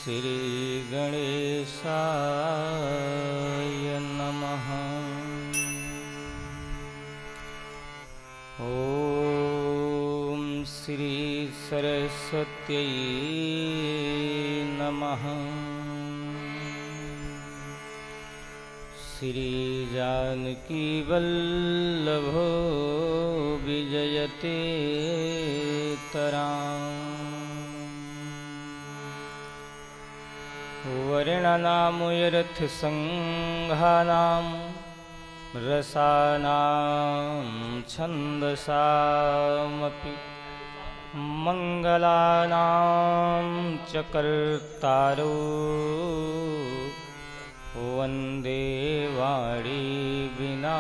श्री गणेशाय नमः। ॐ श्री सरस्वत्यै नमः। श्री जानकी वल्लभो विजयते तराम्। वर्णनामुयरथसङ्घानां रसानां छन्दसामपि मङ्गलानां च कर्तारो वन्दे वाणी विनायकौ।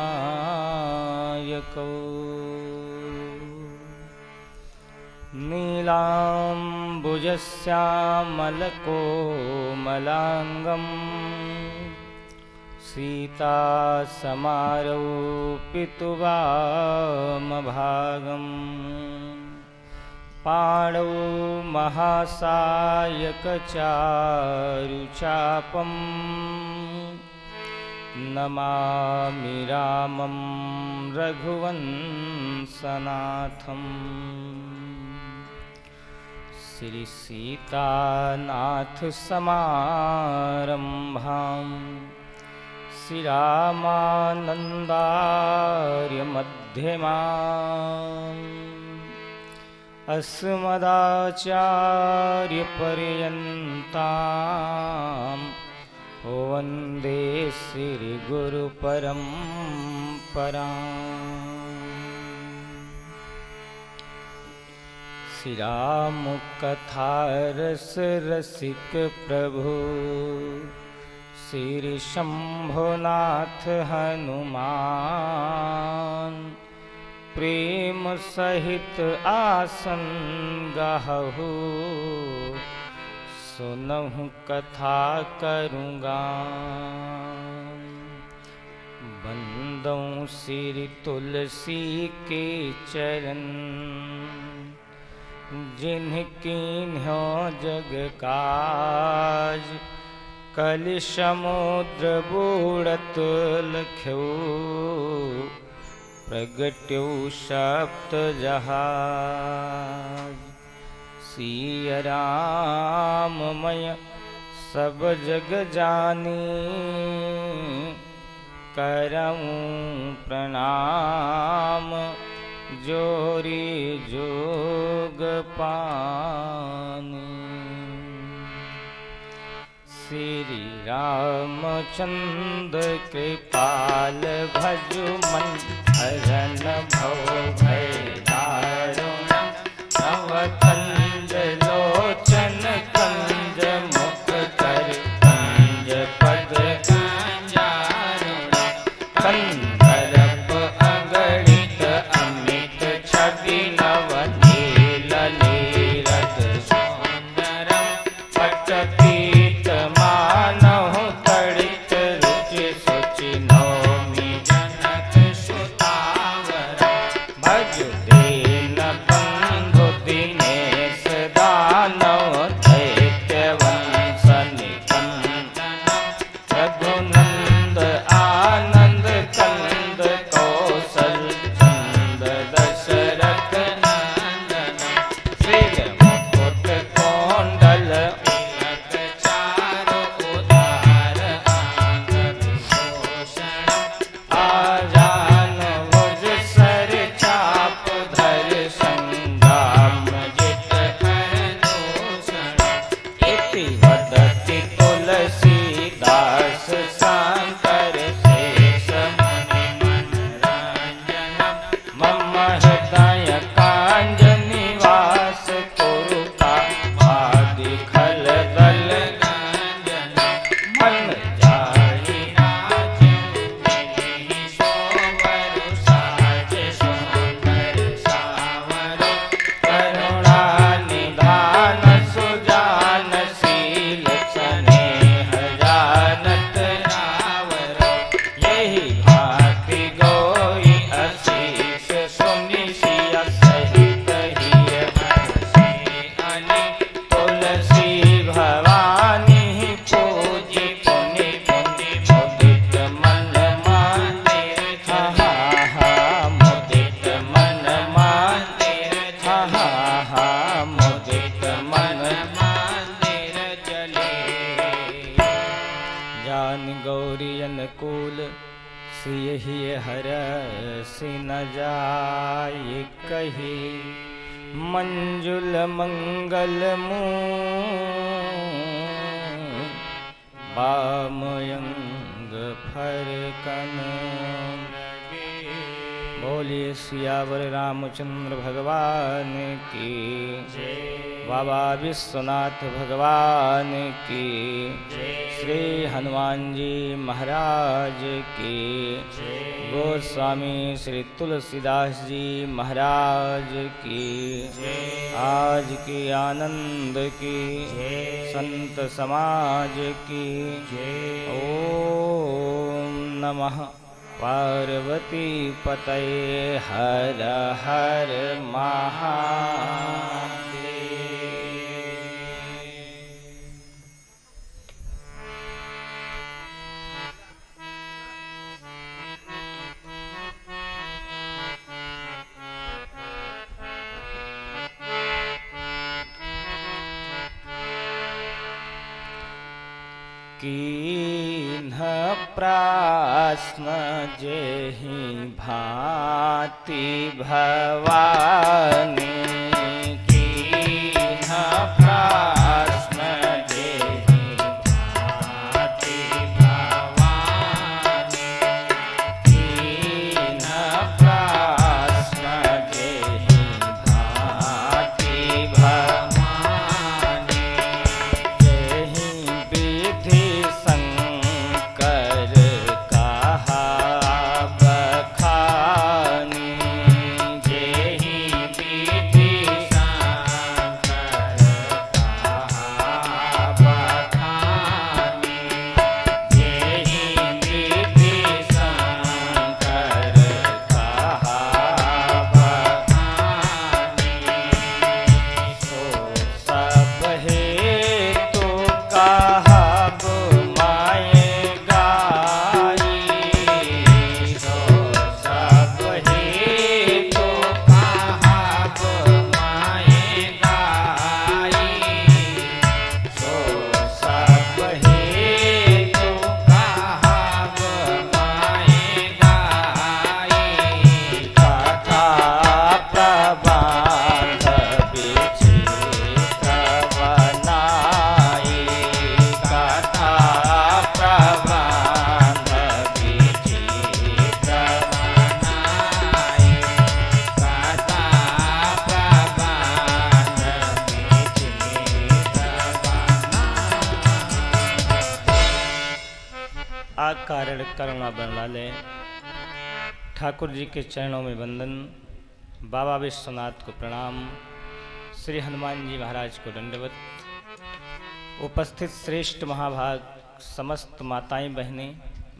नीलाम्बुजश्यामलकोमलाङ्गं सीतासमारोपितुवामभागं पाणौ महासायकचारुचापं नमामि रामं रघुवंशनाथम्। श्री सीतानाथ समारंभां श्री रामानन्दार्य मध्यमाम् अस्मदाचार्य पर्यन्तां वन्दे श्री गुरु परम्पराम्। श्री राम कथा रस रसिक प्रभु श्री शंभुनाथ हनुमान प्रेम सहित आसन गाहु सुनहु कथा करूँगा। बंदों श्री तुलसी के चरण जिनकीन्हों जग काज कलि समुद्र बूढ़त लख्यो प्रगट्यो सप्त जहाज। सिया राममय सब जग जानी करऊं प्रणाम जोरी जोग पानी। श्री रामचंद्र कृपाल भजु मन हरन भव भय दारुण नवकंज लोचन कंज मुख कर कंज पद कंदर्प अगणित अमित छवि नवनील नीरद सौंदरम पटपीत मानहु तड़ित रुचि सुचि नौमि जनक सुतावर भज दीन बंधु दिनेश दानव दैत्य वंश निकंदन रघुनंद आनंद कंद कौशल चंद दशरथ नंदन श्री मुकुट कौंडल तिलक गौरी अनुकूल सियहि हर सिन जाय कही मंजुल मंगल बामयंग फरकन। बोलिए सियावर रामचंद्र भगवान की बाबा विश्वनाथ भगवान की श्री हनुमान जी महाराज की गोस्वामी श्री तुलसीदास जी महाराज की आज की आनंद की संत समाज की। ओम नमः पार्वती पतये हर हर महादेव। कीन्ह प्रश्न जेहि भांति भवानी कीन्ह प्रश्न जेहि भांति भवानी कीन्ह प्रश्न जेहि भांति भवानी जेहि विधि शंकर कहा बखानी जेहि विधि शंकर कहा बखानी जेहि विधि शंकर कहा बखानी सो सब हेतु कहब माये गाई सो सब हेतु कहब माये गाई सो सब हेतु कहब माये गाई कथा प्रबंध विचित्र बनाई कथा प्रबंध विचित्र बनाई कथा प्रबंध विचित्र बनाई। आकारण करुणा बनवाले ठाकुर जी के चरणों में वंदन, बाबा विश्वनाथ को प्रणाम, श्री हनुमान जी महाराज को दंडवत। उपस्थित श्रेष्ठ महाभाग समस्त माताएं बहनें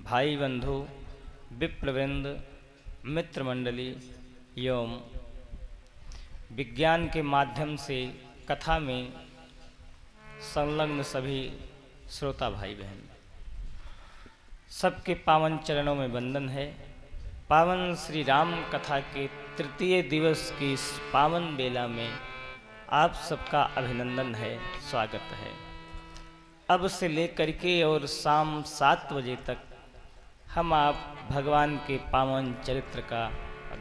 भाई बंधु विप्रवृंद मित्र मंडली एवं विज्ञान के माध्यम से कथा में संलग्न सभी श्रोता भाई बहन, सबके पावन चरणों में वंदन है। पावन श्री राम कथा के तृतीय दिवस की इस पावन बेला में आप सबका अभिनंदन है, स्वागत है। अब से लेकर के और शाम 7 बजे तक हम आप भगवान के पावन चरित्र का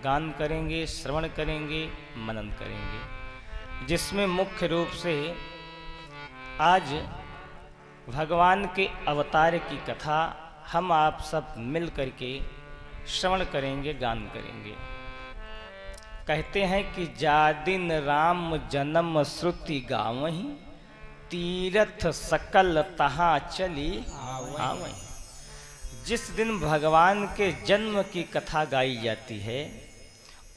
गान करेंगे, श्रवण करेंगे, मनन करेंगे, जिसमें मुख्य रूप से आज भगवान के अवतार की कथा हम आप सब मिल करके श्रवण करेंगे, गान करेंगे। कहते हैं कि जा दिन राम जन्म श्रुति गावहीं तीरथ सकल तहाँ चली आवहीं। जिस दिन भगवान के जन्म की कथा गाई जाती है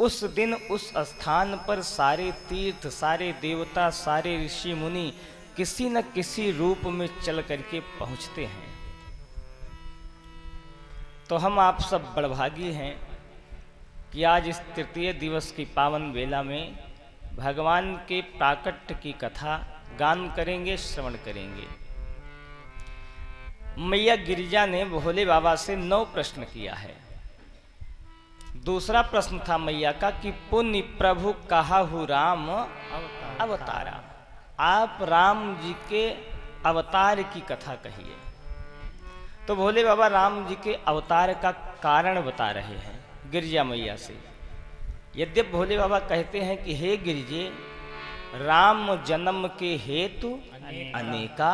उस दिन उस स्थान पर सारे तीर्थ, सारे देवता, सारे ऋषि मुनि किसी न किसी रूप में चल करके पहुंचते हैं। तो हम आप सब बड़भागी हैं कि आज इस तृतीय दिवस की पावन बेला में भगवान के प्राकट्य की कथा गान करेंगे, श्रवण करेंगे। मैया गिरिजा ने भोले बाबा से 9 प्रश्न किया है। दूसरा प्रश्न था मैया का कि पुण्य प्रभु कहाहु राम अवतारा, आप राम जी के अवतार की कथा कहिए। तो भोले बाबा राम जी के अवतार का कारण बता रहे हैं गिरिजा मैया से। यद्यप भोले बाबा कहते हैं कि हे गिरिजे, राम जन्म के हेतु अनेका,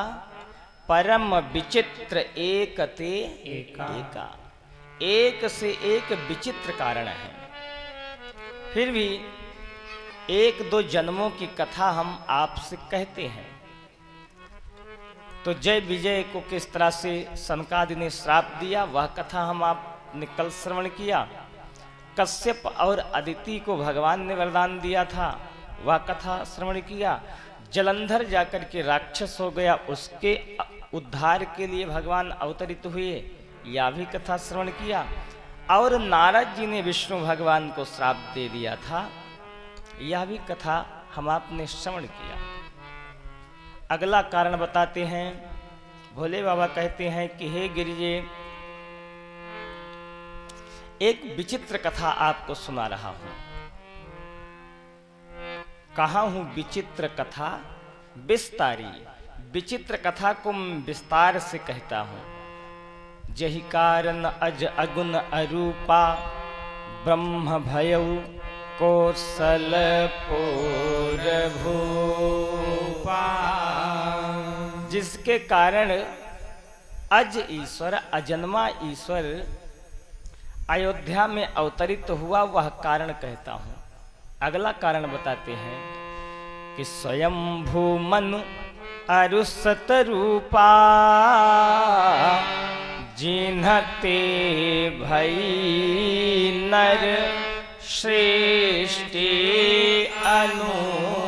परम विचित्र एक ते एका। एक से एक विचित्र कारण है। फिर भी एक दो जन्मों की कथा हम आपसे कहते हैं। तो जय विजय को किस तरह से सनकादि ने श्राप दिया, वह कथा हम आपने कल श्रवण किया। कश्यप और अदिति को भगवान ने वरदान दिया था, वह कथा श्रवण किया। जलंधर जाकर के राक्षस हो गया, उसके उद्धार के लिए भगवान अवतरित हुए, यह भी कथा श्रवण किया। और नारद जी ने विष्णु भगवान को श्राप दे दिया था, यह भी कथा हम आपने श्रवण किया। अगला कारण बताते हैं। भोले बाबा कहते हैं कि हे गिरिजे, एक विचित्र कथा आपको सुना रहा हूं। कहा हूं विचित्र कथा विस्तारी, विचित्र कथा को मैं विस्तार से कहता हूं। जहि कारण अज अगुण अरूपा, ब्रह्म भयउ कौशलपुर भूपा। जिसके कारण अज ईश्वर, अजन्मा ईश्वर अयोध्या में अवतरित हुआ, वह कारण कहता हूं। अगला कारण बताते हैं कि स्वयंभू मनु अरुसत रूपा, जिन्हते भई नर श्रेष्ठी अनुपा।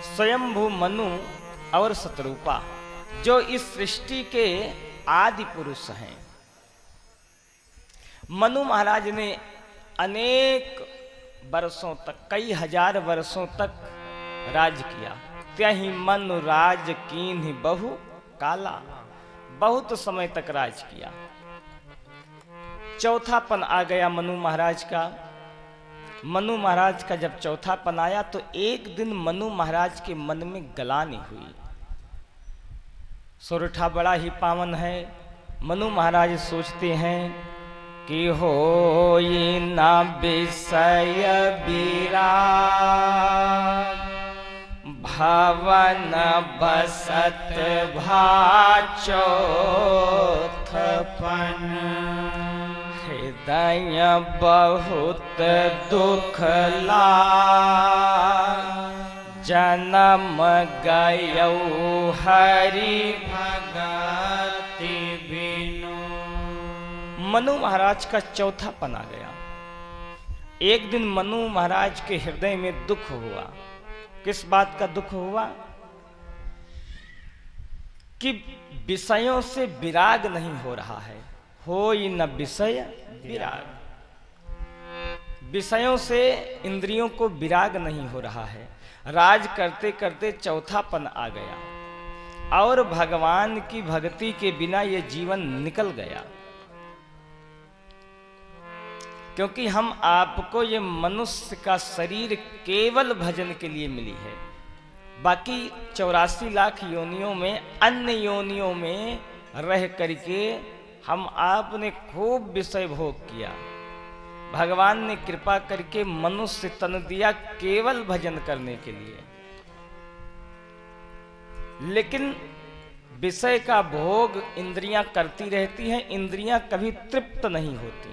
स्वयंभू मनु और सतरूपा, जो इस सृष्टि के आदि पुरुष हैं। मनु महाराज ने अनेक वर्षों तक, कई हजार वर्षों तक राज किया। त्यहि मनु राज कीन्हि बहु काला, बहुत समय तक राज किया। चौथापन आ गया मनु महाराज का। मनु महाराज का जब चौथापन आया तो एक दिन मनु महाराज के मन में गलानी हुई। सोरठा बड़ा ही पावन है। मनु महाराज सोचते हैं कि होई ना विषय विराग, भवन बसत भाचोथपन। हृदय बहुत दुख लाग, जन्म गयौ हरि भगति बिनु। मनु महाराज का चौथापन आ गया। एक दिन मनु महाराज के हृदय में दुख हुआ। किस बात का दुख हुआ? कि विषयों से विराग नहीं हो रहा है। होई न विषय विराग, विषयों से इंद्रियों को विराग नहीं हो रहा है। राज करते करते चौथापन आ गया और भगवान की भक्ति के बिना ये जीवन निकल गया। क्योंकि हम आपको ये मनुष्य का शरीर केवल भजन के लिए मिली है। बाकी 84 लाख योनियों में, अन्य योनियों में रह करके हम आपने खूब विषय भोग किया। भगवान ने कृपा करके मनुष्य तन दिया केवल भजन करने के लिए। लेकिन विषय का भोग इंद्रियां करती रहती हैं, इंद्रियां कभी तृप्त नहीं होती।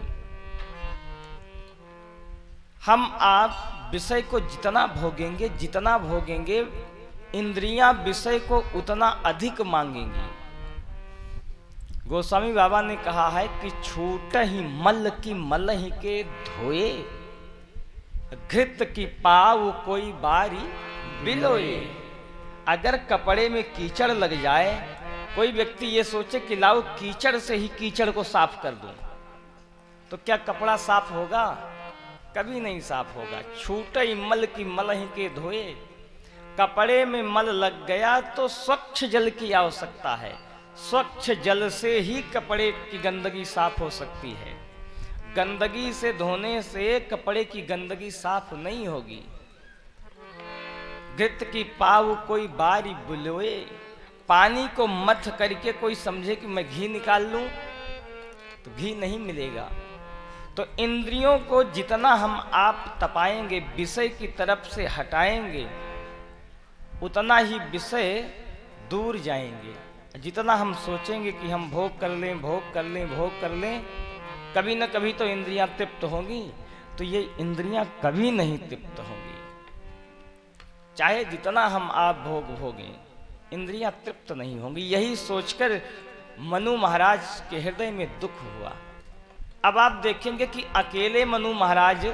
हम आप विषय को जितना भोगेंगे इंद्रियां विषय को उतना अधिक मांगेंगी। गोस्वामी बाबा ने कहा है कि छूट ही मल की मल ही के धोए, घृत की पाव कोई बारी बिलोए। अगर कपड़े में कीचड़ लग जाए, कोई व्यक्ति ये सोचे कि लाओ कीचड़ से ही कीचड़ को साफ कर दूं, तो क्या कपड़ा साफ होगा? कभी नहीं साफ होगा। छूट ही मल की मल ही के धोए। कपड़े में मल लग गया तो स्वच्छ जल की आवश्यकता है। स्वच्छ जल से ही कपड़े की गंदगी साफ हो सकती है। गंदगी से धोने से कपड़े की गंदगी साफ नहीं होगी। घृत की पाव कोई बारी बुलोए, पानी को मथ करके कोई समझे कि मैं घी निकाल लूं तो घी नहीं मिलेगा। तो इंद्रियों को जितना हम आप तपाएंगे, विषय की तरफ से हटाएंगे, उतना ही विषय दूर जाएंगे। जितना हम सोचेंगे कि हम भोग कर लें, भोग कर लें, भोग कर लें, कभी न कभी तो इंद्रियां तृप्त होंगी, तो ये इंद्रियां कभी नहीं तृप्त होंगी। चाहे जितना हम आप भोग भोगें, इंद्रियां तृप्त नहीं होंगी। यही सोचकर मनु महाराज के हृदय में दुख हुआ। अब आप देखेंगे कि अकेले मनु महाराज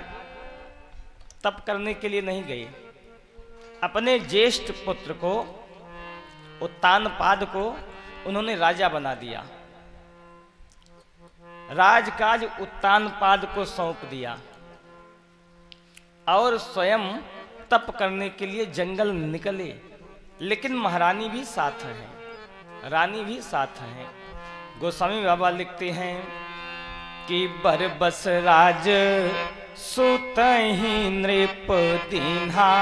तप करने के लिए नहीं गए, अपने ज्येष्ठ पुत्र को उत्तानपाद को उन्होंने राजा बना दिया, राजकाज उत्तानपाद को सौंप दिया और स्वयं तप करने के लिए जंगल निकले। लेकिन महारानी भी साथ है, रानी भी साथ है। गोस्वामी बाबा लिखते हैं कि बरबस राज सुतहि नृप दीन्हा,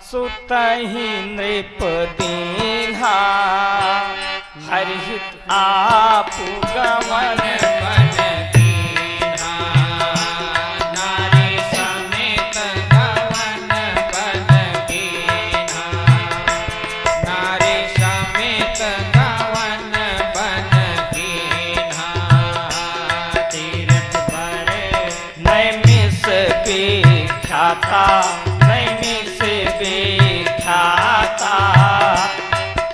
सुतहि नृप दीन्हा, हरहित आप गमन मन दीन्हा, नारी समेत गमन बन दीन्हा, नारी समेत गमन बन दीन्हा, तीर्थ बड़े नैमिष विख्याता, नैमिष विख्याता,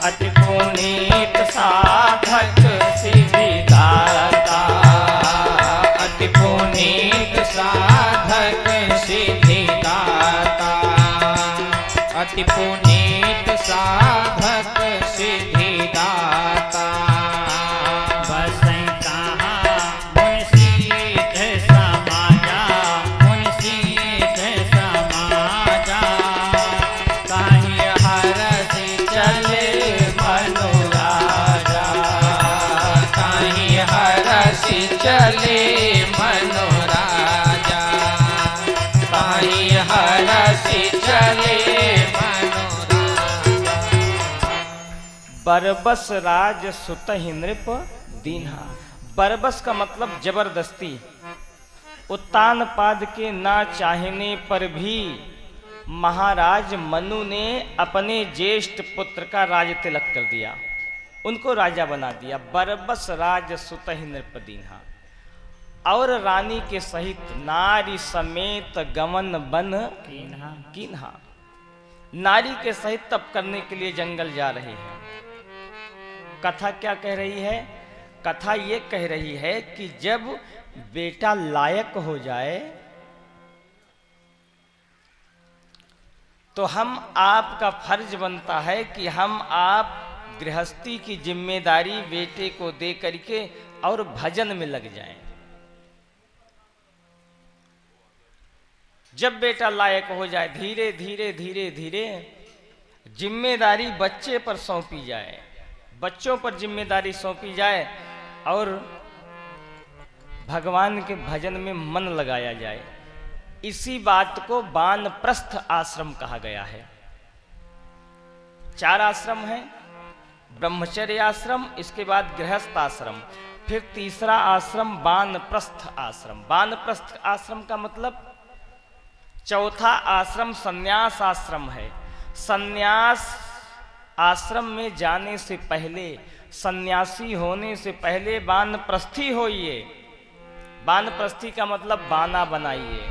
अति पुनीत साधक सिद्धिदाता, अति पुनीत साधक सिद्धिदाता, अति पुनीत साधक सिद्धिदाता। बसै कहाँ मुंशीध समाजा, मुंशीध समाजा, काहि हरष चले मनोराजा, काहि हरष चले मनोराजा, काहि हरष चले मनोराजा। बरबस राज सुतहि नृप दीन्हा। बरबस का मतलब जबरदस्ती। उत्तानपाद के ना चाहने पर भी महाराज मनु ने अपने ज्येष्ठ पुत्र का राज तिलक कर दिया, उनको राजा बना दिया। बरबस राज सुतहि नृप दीन्हा। और रानी के सहित नारी समेत गमन बन कीन्हा, नारी के सहित तप करने के लिए जंगल जा रहे हैं। कथा क्या कह रही है? कथा ये कह रही है कि जब बेटा लायक हो जाए तो हम आपका फर्ज बनता है कि हम आप गृहस्थी की जिम्मेदारी बेटे को दे करके और भजन में लग जाएं। जब बेटा लायक हो जाए, धीरे धीरे धीरे धीरे जिम्मेदारी बच्चे पर सौंपी जाए, बच्चों पर जिम्मेदारी सौंपी जाए और भगवान के भजन में मन लगाया जाए। इसी बात को वानप्रस्थ आश्रम कहा गया है। 4 आश्रम हैं, ब्रह्मचर्य आश्रम, इसके बाद गृहस्थ आश्रम, फिर तीसरा आश्रम वानप्रस्थ आश्रम। वानप्रस्थ आश्रम का मतलब चौथा आश्रम संन्यास आश्रम है। संन्यास आश्रम में जाने से पहले, सन्यासी होने से पहले वानप्रस्थी होइए। वानप्रस्थी का मतलब बाना बनाइए।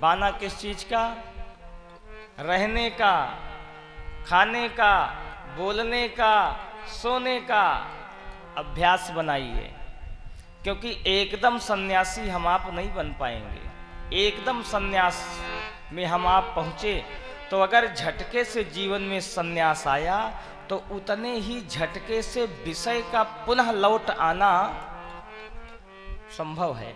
बाना किस चीज का? रहने का, खाने का, बोलने का, सोने का अभ्यास बनाइए। क्योंकि एकदम सन्यासी हम आप नहीं बन पाएंगे। एकदम सन्यास में हम आप पहुंचे तो अगर झटके से जीवन में सन्यास आया तो उतने ही झटके से विषय का पुनः लौट आना संभव है।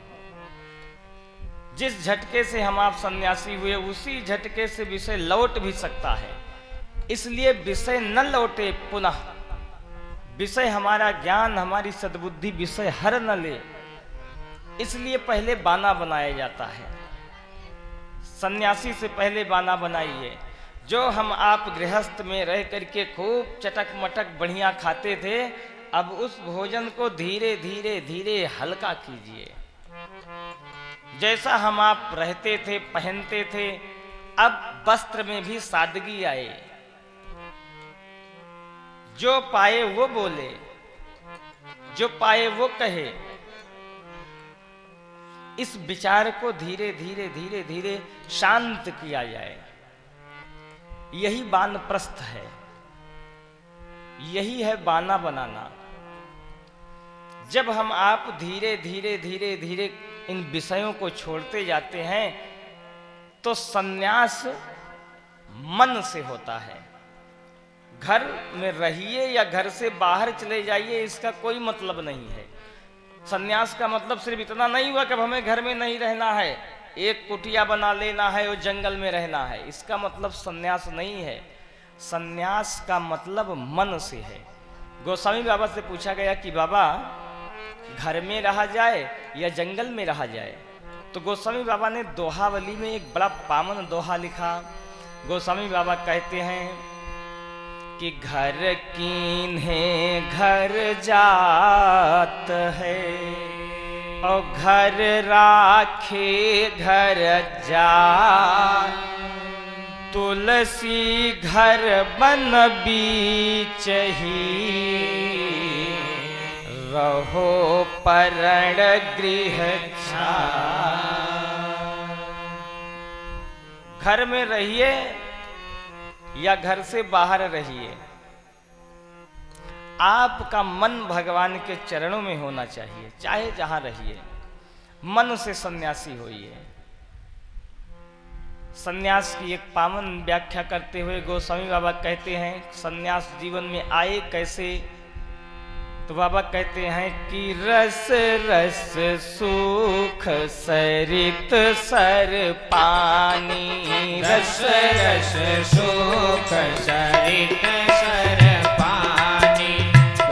जिस झटके से हम आप सन्यासी हुए उसी झटके से विषय लौट भी सकता है। इसलिए विषय न लौटे पुनः, विषय हमारा ज्ञान, हमारी सद्बुद्धि विषय हर न ले, इसलिए पहले बाना बनाया जाता है। सन्यासी से पहले बाना बनाइए। जो हम आप गृहस्थ में रह करके खूब चटक मटक बढ़िया खाते थे, अब उस भोजन को धीरे धीरे धीरे हल्का कीजिए। जैसा हम आप रहते थे, पहनते थे, अब वस्त्र में भी सादगी आए। जो पाए वो बोले, जो पाए वो कहे। इस विचार को धीरे धीरे धीरे धीरे शांत किया जाए। यही वानप्रस्थ है, यही है बाना बनाना। जब हम आप धीरे धीरे धीरे धीरे इन विषयों को छोड़ते जाते हैं तो संन्यास मन से होता है। घर में रहिए या घर से बाहर चले जाइए, इसका कोई मतलब नहीं है। संन्यास का मतलब सिर्फ इतना नहीं हुआ कि अब हमें घर में नहीं रहना है, एक कुटिया बना लेना है और जंगल में रहना है, इसका मतलब संन्यास नहीं है। संन्यास का मतलब मन से है। गोस्वामी बाबा से पूछा गया कि बाबा घर में रहा जाए या जंगल में रहा जाए, तो गोस्वामी बाबा ने दोहावली में एक बड़ा पावन दोहा लिखा। गोस्वामी बाबा कहते हैं कि घर कीन्हे घर जात है और घर राखे घर जात। तुलसी घर बन बीच ही रहो परण गृह छात। घर में रहिए या घर से बाहर रहिए, आपका मन भगवान के चरणों में होना चाहिए। चाहे जहां रहिए, मन से सन्यासी होइए। सन्यास की एक पावन व्याख्या करते हुए गोस्वामी बाबा कहते हैं सन्यास जीवन में आए कैसे। तो बाबा कहते हैं कि रस रस सुख सरित सर पानी। रस रस सुख सरित सर पानी।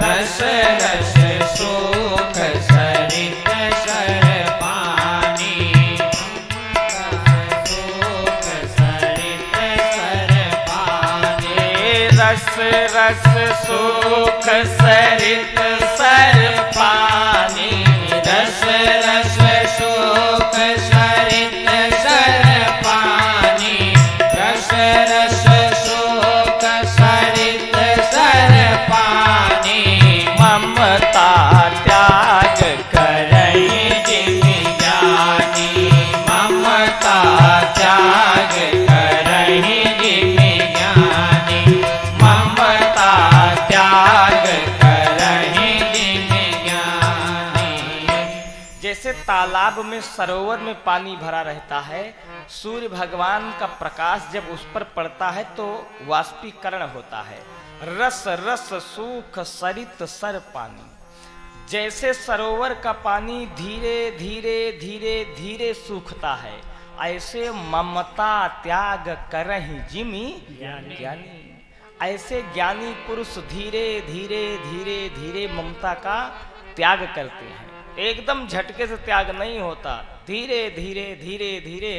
रस रस सुख सरित सर पानी। सुख सरित सर पानी। रस रस सुख सरित सर पानी। रस रस सुख सरित सर पानी। रस रस सुख सरित सर पानी। ममता त्याग करहि जिमि ज्ञानी। ममता त्याग करहि जिमि ज्ञानी। ममता त्याग करहि जिमि ज्ञानी। जैसे तालाब में सरोवर में पानी भरा रहता है, सूर्य भगवान का प्रकाश जब उस पर पड़ता है तो वाष्पीकरण होता है। रस रस सुख सरित सर पानी। जैसे सरोवर का पानी धीरे धीरे धीरे धीरे सूखता है, ऐसे ममता त्याग करहि जिमि ज्ञानी। ऐसे ज्ञानी पुरुष धीरे धीरे धीरे धीरे ममता का त्याग करते हैं। एकदम झटके से त्याग नहीं होता, धीरे धीरे धीरे धीरे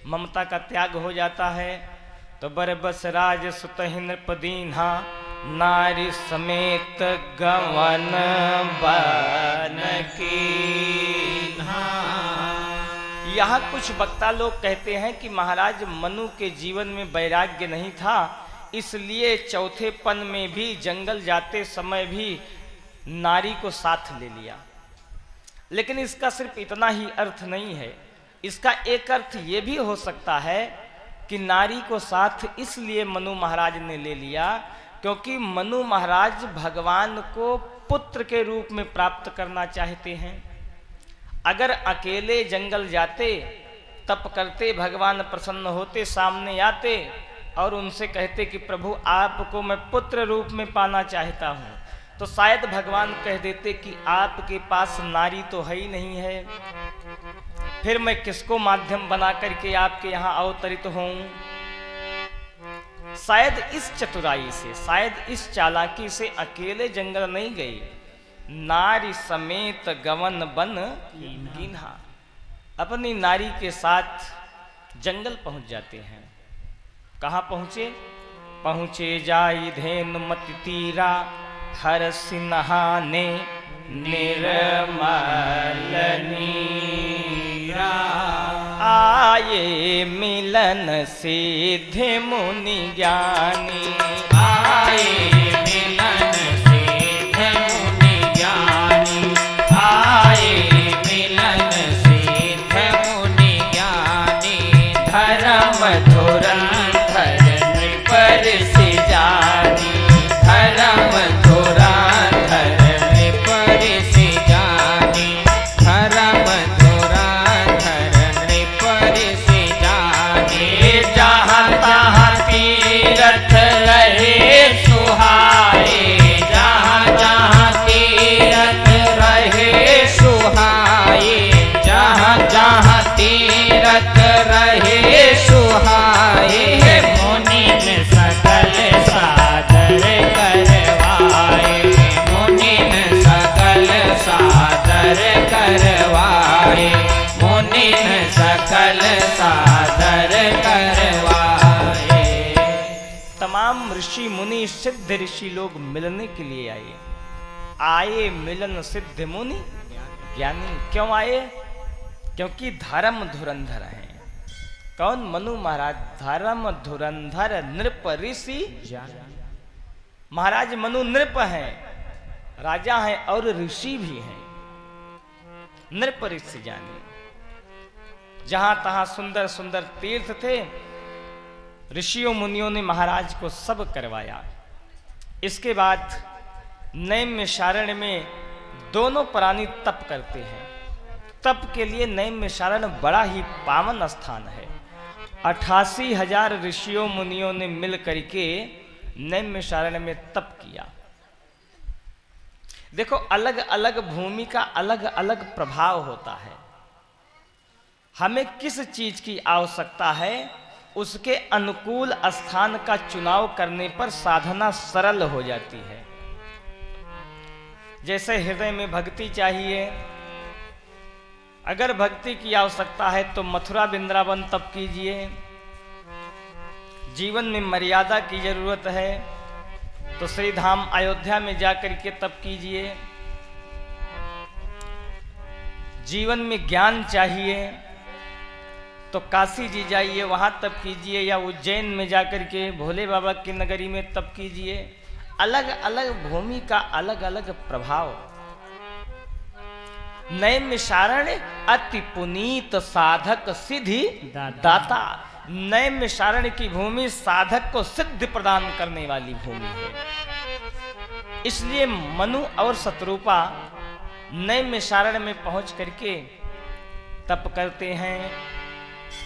ममता का त्याग हो जाता है। तो बरबस राज सुतहि नृपदीन्हा नारी समेत गवन बन कीन्हा। यहाँ कुछ वक्ता लोग कहते हैं कि महाराज मनु के जीवन में वैराग्य नहीं था, इसलिए चौथेपन में भी जंगल जाते समय भी नारी को साथ ले लिया। लेकिन इसका सिर्फ इतना ही अर्थ नहीं है। इसका एक अर्थ ये भी हो सकता है कि नारी को साथ इसलिए मनु महाराज ने ले लिया क्योंकि मनु महाराज भगवान को पुत्र के रूप में प्राप्त करना चाहते हैं। अगर अकेले जंगल जाते, तप करते, भगवान प्रसन्न होते, सामने आते और उनसे कहते कि प्रभु आपको मैं पुत्र रूप में पाना चाहता हूँ, तो शायद भगवान कह देते कि आपके पास नारी तो है ही नहीं है, फिर मैं किसको माध्यम बना करके आपके यहाँ अवतरित हूँ। शायद इस चतुराई से, शायद इस चालाकी से अकेले जंगल नहीं गई, नारी समेत गवन बन कीन्हा, अपनी नारी के साथ जंगल पहुंच जाते हैं। कहाँ पहुँचे? पहुँचे जाई धेनु मति तीरा, हरसि नहाने निर्मल नीरा। आए मिलन सिद्धि मुनि ज्ञानी, आए मिलन सिद्धि मुनि ज्ञानी, आए मिलन सिद्धि मुनि ज्ञानी। धर्म धुरंधर नृपर से जानी, धर्म धुरंधर नृपर से जानी, धर्म धुरंधर नृपर से जानी। जहाँ तहाँ तीरथ रहे सुहाए, जहाँ जहाँ तीरथ रहे सुहाए, जहाँ जहाँ तीरथ रहे सुहाए। मुनिन सकल सादर करवाए, मुनिन सकल सादर करवाए, मुनिन सकल सादर करवाए। तमाम ऋषि मुनि सिद्ध ऋषि लोग मिलने के लिए आए। आए मिलन सिद्ध मुनि ज्ञानी। क्यों आए? क्योंकि धर्म धुरंधर हैं। कौन? मनु महाराज। धर्म धुरंधर नृप ऋषि महाराज मनु नृप हैं, राजा हैं और ऋषि भी हैं। नृप ऋषि जानी। जहां तहां सुंदर सुंदर तीर्थ थे, ऋषियों मुनियों ने महाराज को सब करवाया। इसके बाद नैमिषारण्य में दोनों प्राणी तप करते हैं। तप के लिए नैमिषारण्य बड़ा ही पावन स्थान है। 88,000 ऋषियों मुनियों ने मिल करके नैमिषारण्य में तप किया। देखो, अलग अलग भूमि का अलग अलग प्रभाव होता है। हमें किस चीज की आवश्यकता है, उसके अनुकूल स्थान का चुनाव करने पर साधना सरल हो जाती है। जैसे हृदय में भक्ति चाहिए, अगर भक्ति की आवश्यकता है तो मथुरा वृंदावन तप कीजिए। जीवन में मर्यादा की जरूरत है तो श्री धाम अयोध्या में जाकर के तप कीजिए। जीवन में ज्ञान चाहिए तो काशी जी जाइए, वहां तप कीजिए, या उज्जैन में जाकर के भोले बाबा की नगरी में तप कीजिए। अलग अलग भूमि का अलग अलग प्रभाव। नैमिषारण्य अति पुनीत साधक सिद्धि दाता। नैमिषारण्य की भूमि साधक को सिद्धि प्रदान करने वाली भूमि है। इसलिए मनु और शत्रुपा नैमिषारण्य में पहुंच करके तप करते हैं।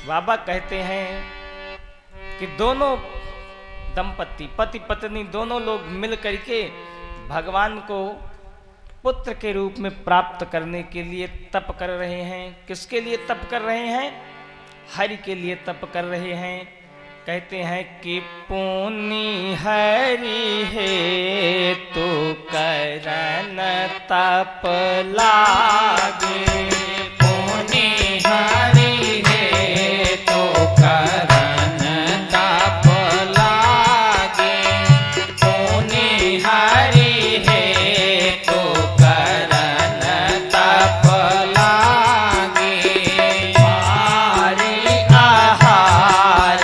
बाबा कहते हैं कि दोनों दंपति, पति पत्नी दोनों लोग मिल करके भगवान को पुत्र के रूप में प्राप्त करने के लिए तप कर रहे हैं। किसके लिए तप कर रहे हैं? हरि के लिए तप कर रहे हैं। कहते हैं कि पुनि हरि है तो करन तप लागे, पुनि हरि है तो करन तप लागे, पुनि हरि है तो करन तप लागे। बारी आहार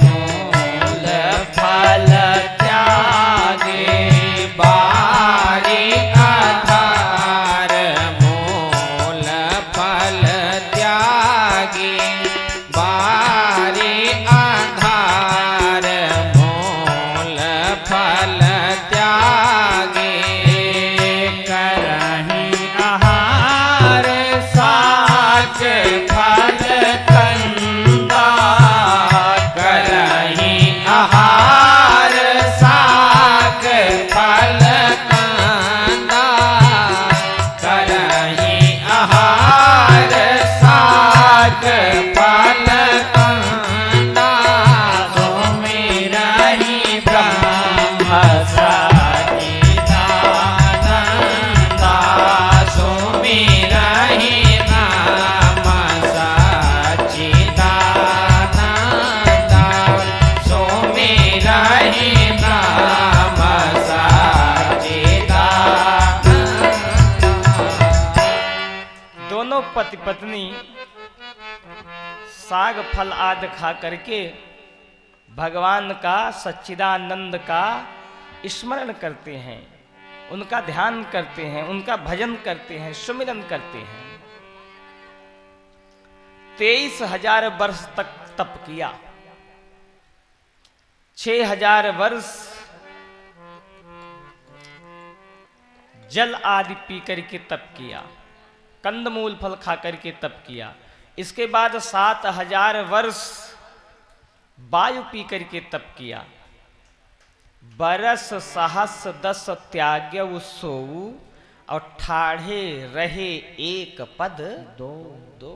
मूल फल त्यागे, बारी आहार मूल पति पत्नी साग फल आदि खा करके भगवान का सच्चिदानंद का स्मरण करते हैं, उनका ध्यान करते हैं, उनका भजन करते हैं, सुमिरन करते हैं। 23,000 वर्ष तक तप किया। 6,000 वर्ष जल आदि पी करके तप किया, कंदमूल फल खा करके तप किया। इसके बाद 7,000 वर्ष वायु पी करके तप किया। बरस सहस 10 त्याग्य सोऊ और ठाढ़े रहे एक पद दो।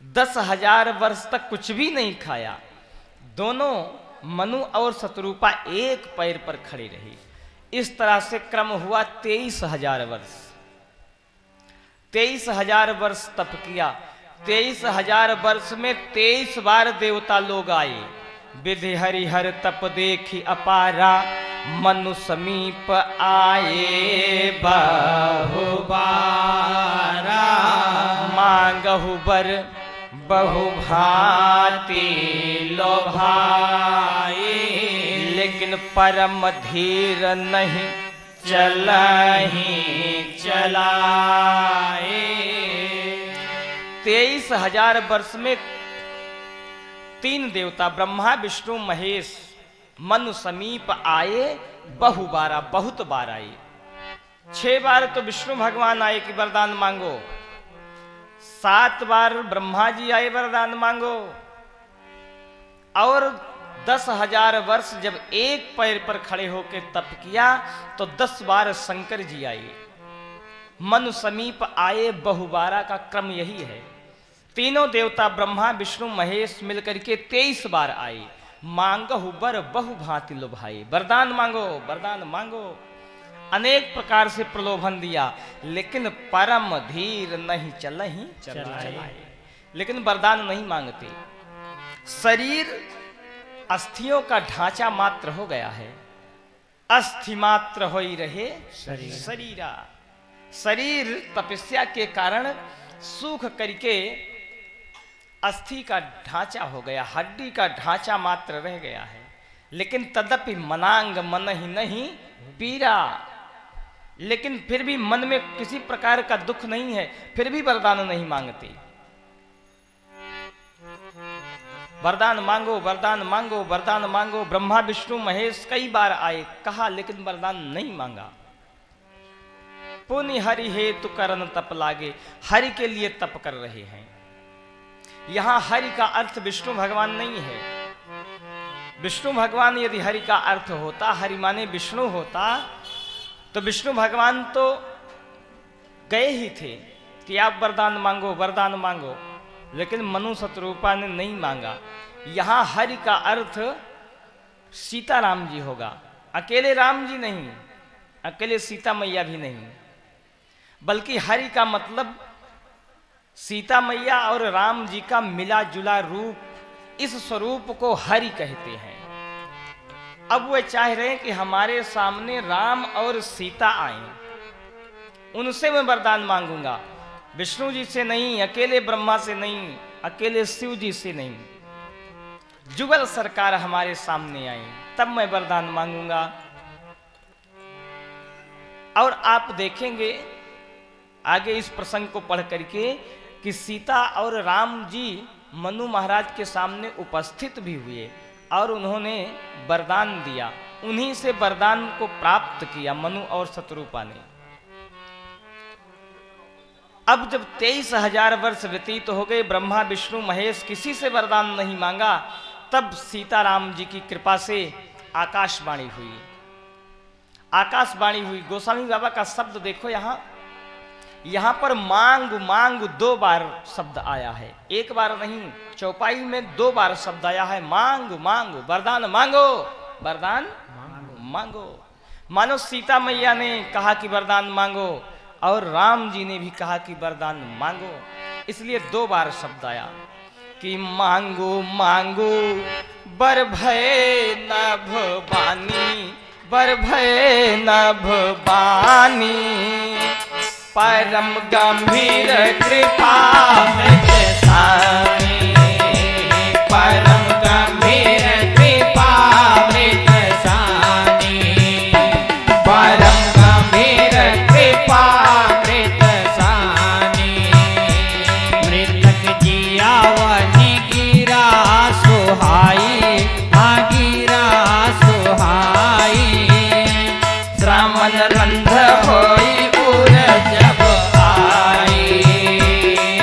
10,000 वर्ष तक कुछ भी नहीं खाया। दोनों मनु और शत्रुपा एक पैर पर खड़े रहे। इस तरह से क्रम हुआ 23,000 वर्ष। 23,000 वर्ष तप किया। 23,000 वर्ष में 23 बार देवता लोग आए। विधि हरिहर तप देखी अपारा, मनु समीप आए बहुबारा। मांगहु बर बहु भांति लोभाए, लेकिन परम धीर नहीं चलहि चलाए। 23,000 वर्ष में 3 देवता ब्रह्मा विष्णु महेश मनु समीप आए बहुबारा, बहुत बार आए। 6 बार तो विष्णु भगवान आए कि वरदान मांगो। 7 बार ब्रह्मा जी आए वरदान मांगो। और 10,000 वर्ष जब एक पैर पर खड़े होकर तप किया तो 10 बार शंकर जी आए। मनु समीप आए बहुबारा का क्रम यही है। तीनों देवता ब्रह्मा विष्णु महेश मिलकर के 23 बार आए। मांगहु बर बहु भांति लुभाए, वरदान मांगो, वरदान मांगो। अनेक प्रकार से प्रलोभन दिया, लेकिन परम धीर नहीं चलहि चलाए। लेकिन वरदान नहीं मांगते। शरीर अस्थियों का ढांचा मात्र हो गया है। अस्थि मात्र हो ही रहे शरीरा। शरीर तपस्या के कारण सूख करके अस्थि का ढांचा हो गया, हड्डी का ढांचा मात्र रह गया है। लेकिन तदपि मनांग मन ही नहीं पीरा। लेकिन फिर भी मन में किसी प्रकार का दुख नहीं है, फिर भी वरदान नहीं मांगते। वरदान मांगो, वरदान मांगो, वरदान मांगो। ब्रह्मा विष्णु महेश कई बार आए, कहा, लेकिन वरदान नहीं मांगा। पुनि हरि हेतु करन तप लागे, हरि के लिए तप कर रहे हैं। यहां हरि का अर्थ विष्णु भगवान नहीं है। विष्णु भगवान यदि हरि का अर्थ होता, हरि माने विष्णु होता, तो विष्णु भगवान तो गए ही थे कि आप वरदान मांगो, वरदान मांगो। लेकिन मनु शत्रुपा ने नहीं मांगा। यहां हरि का अर्थ सीताराम जी होगा। अकेले राम जी नहीं, अकेले सीता मैया भी नहीं, बल्कि हरि का मतलब सीता मैया और राम जी का मिला जुला रूप, इस स्वरूप को हरि कहते हैं। अब वे चाह रहे हैं कि हमारे सामने राम और सीता आए, उनसे मैं वरदान मांगूंगा, विष्णु जी से नहीं, अकेले ब्रह्मा से नहीं, अकेले शिव जी से नहीं। जुगल सरकार हमारे सामने आई, तब मैं वरदान मांगूंगा। और आप देखेंगे आगे इस प्रसंग को पढ़ करके कि सीता और राम जी मनु महाराज के सामने उपस्थित भी हुए और उन्होंने वरदान दिया। उन्हीं से वरदान को प्राप्त किया मनु और शत्रुपा ने। अब जब 23,000 वर्ष व्यतीत हो गए, ब्रह्मा विष्णु महेश किसी से वरदान नहीं मांगा, तब सीताराम जी की कृपा से आकाशवाणी हुई। आकाशवाणी हुई। गोस्वामी बाबा का शब्द देखो, यहां पर मांग मांग 2 बार शब्द आया है, एक बार नहीं। चौपाई में 2 बार शब्द आया है, मांग मांग, वरदान मांगो, वरदान मांगो। मानो सीता मैया ने कहा कि वरदान मांगो और राम जी ने भी कहा कि वरदान मांगो, इसलिए 2 बार शब्द आया कि मांगो मांगो बर भय नभ बानी, बर भय नभ बानी। परम गंभीर कृपा मृत सानी, परम गंभीर कृपा मृत सानी, परम गंभीर कृपा मृत सानी। मृतक जियावनी गिरा सुहाई, हाँ गिरा सुहाई। श्रावण रंध होई उर जब आई,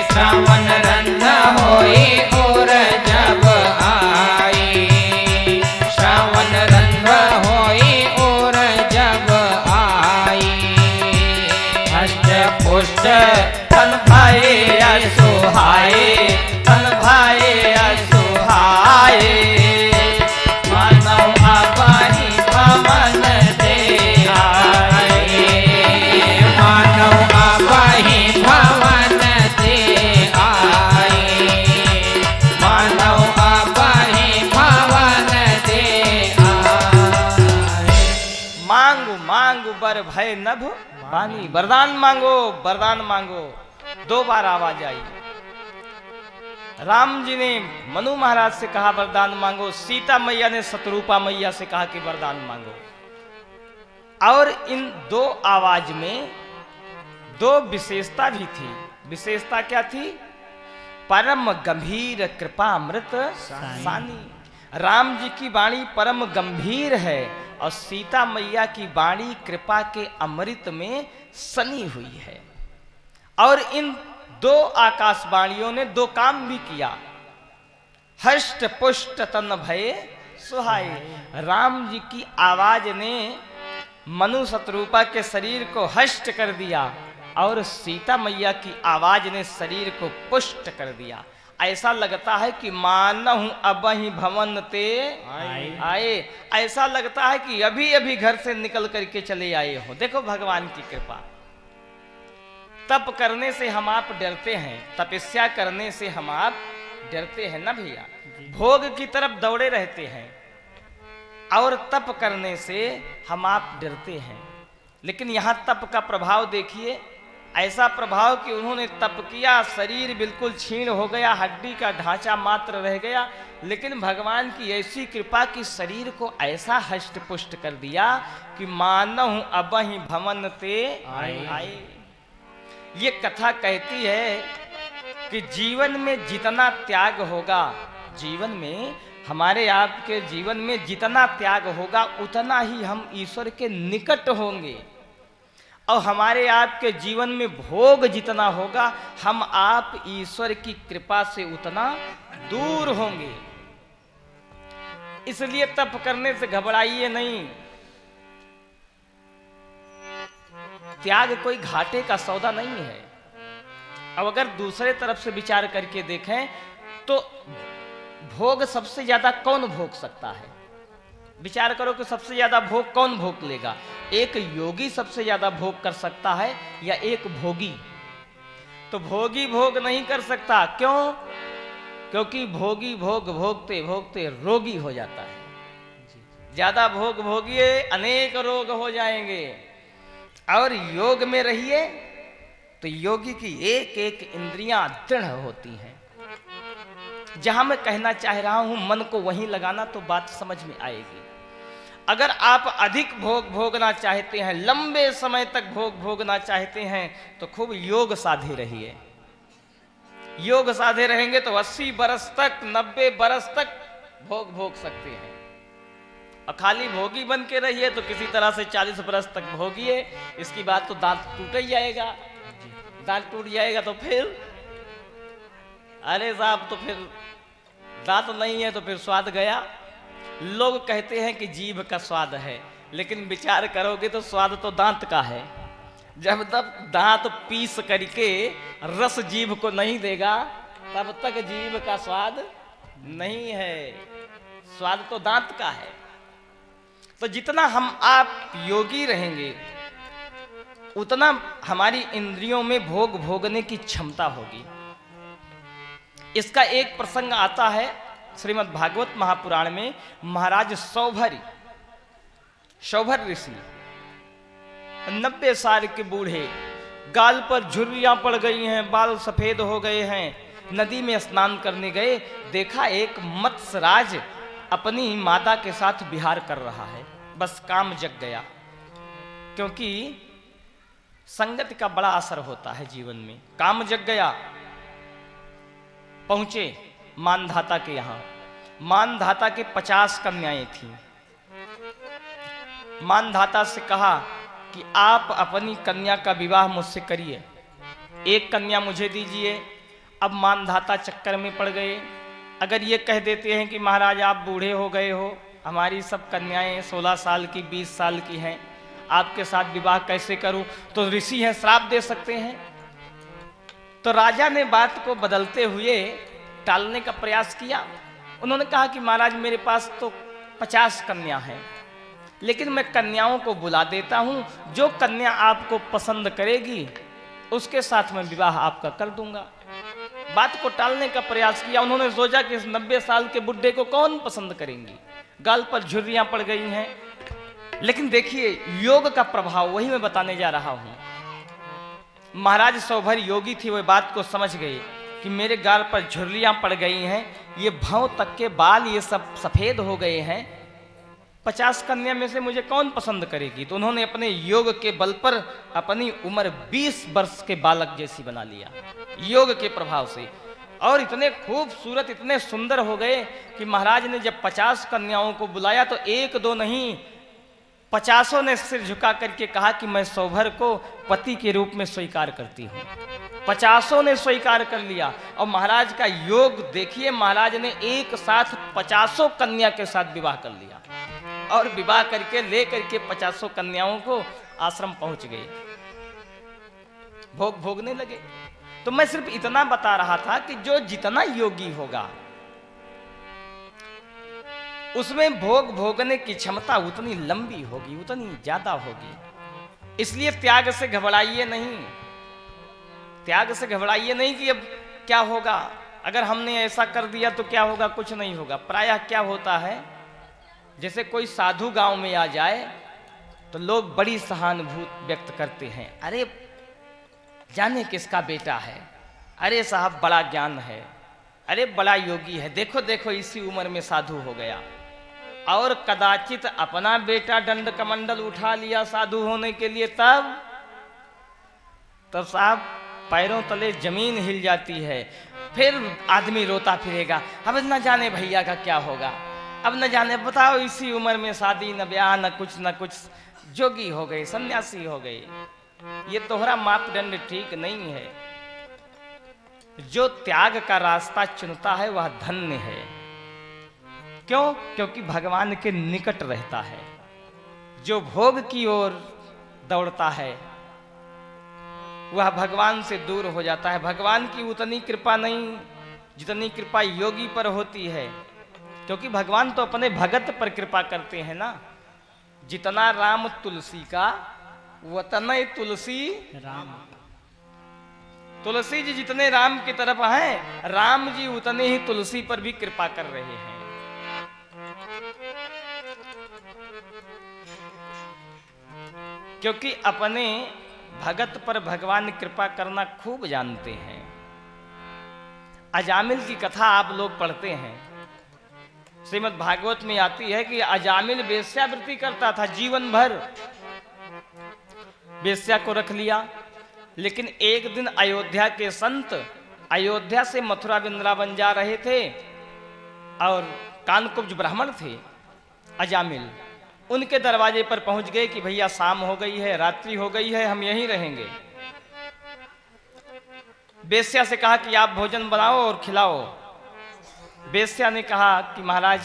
श्रावण रंध होई उर जब आई, श्रावण रंध होई उर जब आई। हष्ट पुष्ट तन भाई असुहाए, तन भाई असुहाए। मानव आबाही भवन दे आए, मानव आबाही भवन दे आए, मानव आबाही भवन दे आए। मांगो मांगो बर भय नभ बानी, वरदान मांगो वरदान मांगो। 2 बार आवाज आई। राम जी ने मनु महाराज से कहा वरदान मांगो, सीता मैया ने शतरूपा मैया से कहा कि वरदान मांगो। और इन 2 आवाज में 2 विशेषता भी थी। विशेषता क्या थी? परम गंभीर कृपा अमृत सानी। राम जी की वाणी परम गंभीर है और सीता मैया की वाणी कृपा के अमृत में सनी हुई है। और इन 2 आकाशवाणियों ने 2 काम भी किया। हष्ट पुष्ट तन भय सुहाए। राम जी की आवाज ने मनु शतरूपा के शरीर को हष्ट कर दिया और सीता मैया की आवाज ने शरीर को पुष्ट कर दिया। ऐसा लगता है कि मानहु अबहि भवन ते आए। ऐसा लगता है कि अभी अभी घर से निकल करके चले आए हो। देखो भगवान की कृपा। तप करने से हम आप डरते हैं, तपस्या करने से हम आप डरते हैं ना भैया। भोग की तरफ दौड़े रहते हैं और तप करने से हम आप डरते हैं। लेकिन यहां तप का प्रभाव देखिए, ऐसा प्रभाव कि उन्होंने तप किया, शरीर बिल्कुल क्षीण हो गया, हड्डी का ढांचा मात्र रह गया, लेकिन भगवान की ऐसी कृपा कि शरीर को ऐसा हष्ट पुष्ट कर दिया कि मानहु अबहि भवन ते आए। ये कथा कहती है कि जीवन में जितना त्याग होगा, जीवन में हमारे आपके जीवन में जितना त्याग होगा उतना ही हम ईश्वर के निकट होंगे। और हमारे आपके जीवन में भोग जितना होगा हम आप ईश्वर की कृपा से उतना दूर होंगे। इसलिए तप करने से घबराइए नहीं। त्याग कोई घाटे का सौदा नहीं है। अब अगर दूसरे तरफ से विचार करके देखें तो भोग सबसे ज्यादा कौन भोग सकता है? विचार करो कि सबसे ज्यादा भोग कौन भोग लेगा? एक योगी सबसे ज्यादा भोग कर सकता है या एक भोगी? तो भोगी भोग नहीं कर सकता। क्यों? क्योंकि भोगी भोग भोगते भोगते रोगी हो जाता है। ज्यादा भोग भोगिए अनेक रोग हो जाएंगे। और योग में रहिए तो योगी की एक एक इंद्रियां दृढ़ होती हैं। जहां मैं कहना चाह रहा हूं मन को वहीं लगाना तो बात समझ में आएगी। अगर आप अधिक भोग भोगना चाहते हैं, लंबे समय तक भोग भोगना चाहते हैं तो खूब योग साधे रहिए। योग साधे रहेंगे तो 80 बरस तक 90 बरस तक भोग भोग सकते हैं। और खाली भोगी बन के रहिए तो किसी तरह से 40 बरस तक भोगिए। इसकी बात तो दांत टूट ही जाएगा। दांत टूट जाएगा तो फिर अरे साहब तो फिर दांत नहीं है तो फिर स्वाद गया। लोग कहते हैं कि जीभ का स्वाद है, लेकिन विचार करोगे तो स्वाद तो दांत का है। जब तक दांत पीस करके रस जीभ को नहीं देगा तब तक जीभ का स्वाद नहीं है। स्वाद तो दांत का है। तो जितना हम आप योगी रहेंगे उतना हमारी इंद्रियों में भोग भोगने की क्षमता होगी। इसका एक प्रसंग आता है श्रीमद् भागवत महापुराण में। महाराज सौभर ऋषि 90 साल के बूढ़े गाल पर झुर्रियां पड़ गई हैं, बाल सफेद हो गए हैं। नदी में स्नान करने गए, देखा एक मत्स्यराज अपनी माता के साथ विहार कर रहा है। बस काम जग गया, क्योंकि संगत का बड़ा असर होता है जीवन में। काम जग गया। पहुंचे मानधाता के यहां। मानधाता के 50 कन्याएं थीं। मानधाता से कहा कि आप अपनी कन्या का विवाह मुझसे करिए, एक कन्या मुझे दीजिए। अब मानधाता चक्कर में पड़ गए। अगर ये कह देते हैं कि महाराज आप बूढ़े हो गए हो, हमारी सब कन्याएं 16 साल की 20 साल की हैं, आपके साथ विवाह कैसे करूं, तो ऋषि हैं, श्राप दे सकते हैं। तो राजा ने बात को बदलते हुए टालने का प्रयास किया। उन्होंने कहा कि महाराज मेरे पास तो 50 कन्या हैं, लेकिन मैं कन्याओं को बुला देता हूं, जो कन्या आपको पसंद करेगी उसके साथ मैं विवाह आपका कर दूंगा। बात को टालने का प्रयास किया। उन्होंने सोचा कि इस 90 साल के बुढ़े को कौन पसंद करेंगी, गाल पर झुर्रियां पड़ गई हैं। लेकिन देखिए योग का प्रभाव, वही मैं बताने जा रहा हूं। महाराज सौभर योगी थे, वह बात को समझ गए कि मेरे गाल पर झुर्रियां पड़ गई हैं, ये भौं तक के बाल ये सब सफेद हो गए हैं, 50 कन्या में से मुझे कौन पसंद करेगी। तो उन्होंने अपने योग के बल पर अपनी उम्र 20 वर्ष के बालक जैसी बना लिया, योग के प्रभाव से। और इतने खूबसूरत, इतने सुंदर हो गए कि महाराज ने जब 50 कन्याओं को बुलाया तो एक दो नहीं, 50 ने सिर झुका करके कहा कि मैं सौभर को पति के रूप में स्वीकार करती हूँ। 50 ने स्वीकार कर लिया। और महाराज का योग देखिए, महाराज ने एक साथ 50 कन्या के साथ विवाह कर लिया और विवाह करके ले करके 50 कन्याओं को आश्रम पहुंच गए, भोग भोगने लगे। तो मैं सिर्फ इतना बता रहा था कि जो जितना योगी होगा उसमें भोग भोगने की क्षमता उतनी लंबी होगी, उतनी ज्यादा होगी। इसलिए त्याग से घबराइए नहीं, त्याग से घबराइए नहीं कि अब क्या होगा, अगर हमने ऐसा कर दिया तो क्या होगा, कुछ नहीं होगा। प्रायः क्या होता है, जैसे कोई साधु गांव में आ जाए तो लोग बड़ी सहानुभूति व्यक्त करते हैं, अरे जाने किसका बेटा है, अरे साहब बड़ा ज्ञान है, अरे बड़ा योगी है, देखो देखो इसी उम्र में साधु हो गया। और कदाचित अपना बेटा दंड कमंडल उठा लिया साधु होने के लिए, तब साहब पैरों तले जमीन हिल जाती है। फिर आदमी रोता फिरेगा, अब न जाने भैया का क्या होगा, अब न जाने, बताओ इसी उम्र में शादी न ब्याह न कुछ, जोगी हो गए, सन्यासी हो गए। ये तोहरा मापदंड ठीक नहीं है। जो त्याग का रास्ता चुनता है वह धन्य है। क्यों? क्योंकि भगवान के निकट रहता है। जो भोग की ओर दौड़ता है वह भगवान से दूर हो जाता है। भगवान की उतनी कृपा नहीं जितनी कृपा योगी पर होती है, क्योंकि भगवान तो अपने भगत पर कृपा करते हैं ना। जितना राम तुलसी का वतनय तुलसी राम। तुलसी जी जितने राम की तरफ हैं, राम जी उतने ही तुलसी पर भी कृपा कर रहे हैं। क्योंकि अपने भगत पर भगवान कृपा करना खूब जानते हैं। अजामिल की कथा आप लोग पढ़ते हैं, श्रीमद् भागवत में आती है कि अजामिल वेश्यावृत्ति करता था, जीवन भर वेश्या को रख लिया। लेकिन एक दिन अयोध्या के संत अयोध्या से मथुरा वृंदावन जा रहे थे और कानकुब्ज ब्राह्मण थे अजामिल, उनके दरवाजे पर पहुंच गए कि भैया शाम हो गई है, रात्रि हो गई है, हम यहीं रहेंगे। वेश्या से कहा कि आप भोजन बनाओ और खिलाओ। वेश्या ने कहा कि महाराज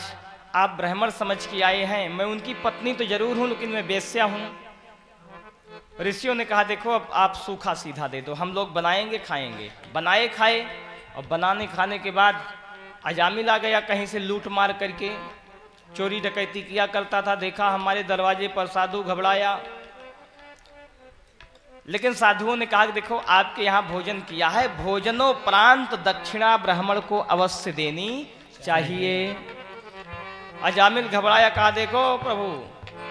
आप ब्राह्मण समझ के आए हैं, मैं उनकी पत्नी तो जरूर हूं लेकिन मैं वेश्या हूं। ऋषियों ने कहा देखो अब आप सूखा सीधा दे दो, हम लोग बनाएंगे खाएंगे। बनाए खाए, और बनाने खाने के बाद अजामिल आ गया कहीं से लूट मार करके, चोरी डकैती किया करता था। देखा हमारे दरवाजे पर साधु, घबराया। लेकिन साधुओं ने कहा कि देखो आपके यहाँ भोजन किया है, भोजनोपरांत दक्षिणा ब्राह्मण को अवश्य देनी चाहिए। अजामिल घबराया, कहा देखो प्रभु,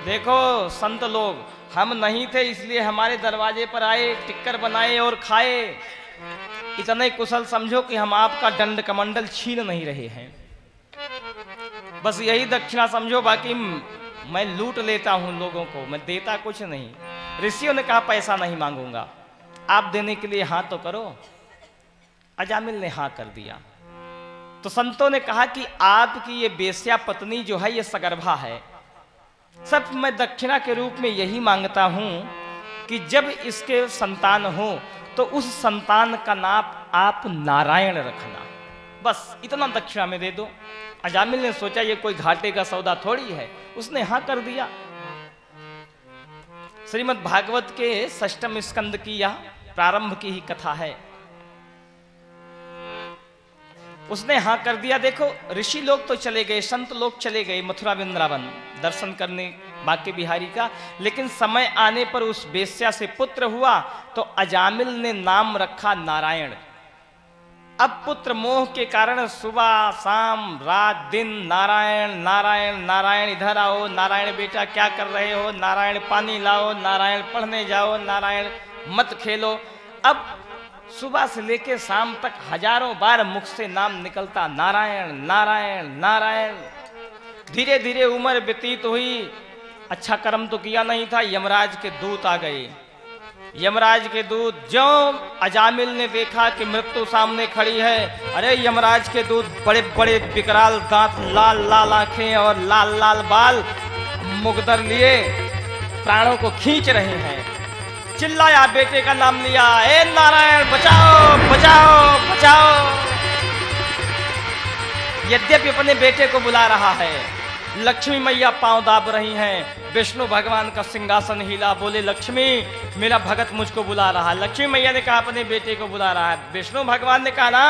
देखो संत लोग, हम नहीं थे इसलिए हमारे दरवाजे पर आए, टिक्कर बनाए और खाए। इतने कुशल समझो कि हम आपका दंड कमंडल छीन नहीं रहे हैं। बस यही दक्षिणा समझो, बाकी मैं लूट लेता हूं लोगों को, मैं देता कुछ नहीं। ऋषियों ने कहा पैसा नहीं मांगूंगा, आप देने के लिए हाँ तो करो। अजामिल ने हाँ कर दिया। तो संतों ने कहा कि आपकी ये बेश्या पत्नी जो है ये सगर्भा है, सब मैं दक्षिणा के रूप में यही मांगता हूं कि जब इसके संतान हो तो उस संतान का नाम आप नारायण रखना, बस इतना दक्षिणा में दे दो। अजामिल ने सोचा ये कोई घाटे का सौदा थोड़ी है, उसने हाँ कर दिया। श्रीमद् भागवत के 6वें स्कंद की यह प्रारंभ की ही कथा है। उसने हाँ कर दिया। देखो ऋषि लोग तो चले गए, संत लोग चले गए मथुरा वृंदावन दर्शन करने बांके बिहारी का, लेकिन समय आने पर उस वेश्या से पुत्र हुआ तो अजामिल ने नाम रखा नारायण। अब पुत्र मोह के कारण सुबह शाम रात दिन नारायण नारायण नारायण, इधर आओ नारायण बेटा क्या कर रहे हो, नारायण पानी लाओ, नारायण पढ़ने जाओ, नारायण मत खेलो। अब सुबह से लेकर शाम तक हजारों बार मुख से नाम निकलता नारायण नारायण नारायण। धीरे धीरे उम्र व्यतीत हुई, अच्छा कर्म तो किया नहीं था। यमराज के दूत आ गए। यमराज के दूत जो अजामिल ने देखा कि मृत्यु सामने खड़ी है, अरे यमराज के दूत बड़े बड़े विकराल दांत, लाल लाल आंखें और लाल लाल बाल, मुकदर लिए प्राणों को खींच रहे हैं। चिल्लाया, बेटे का नाम लिया, ए नारायण बचाओ बचाओ बचाओ। यद्यपि अपने बेटे को बुला रहा है, लक्ष्मी मैया पांव दाब रही हैं। विष्णु भगवान का सिंहासन हिला, बोले लक्ष्मी मेरा भगत मुझको बुला रहा। लक्ष्मी मैया ने कहा अपने बेटे को बुला रहा है। विष्णु भगवान ने कहा ना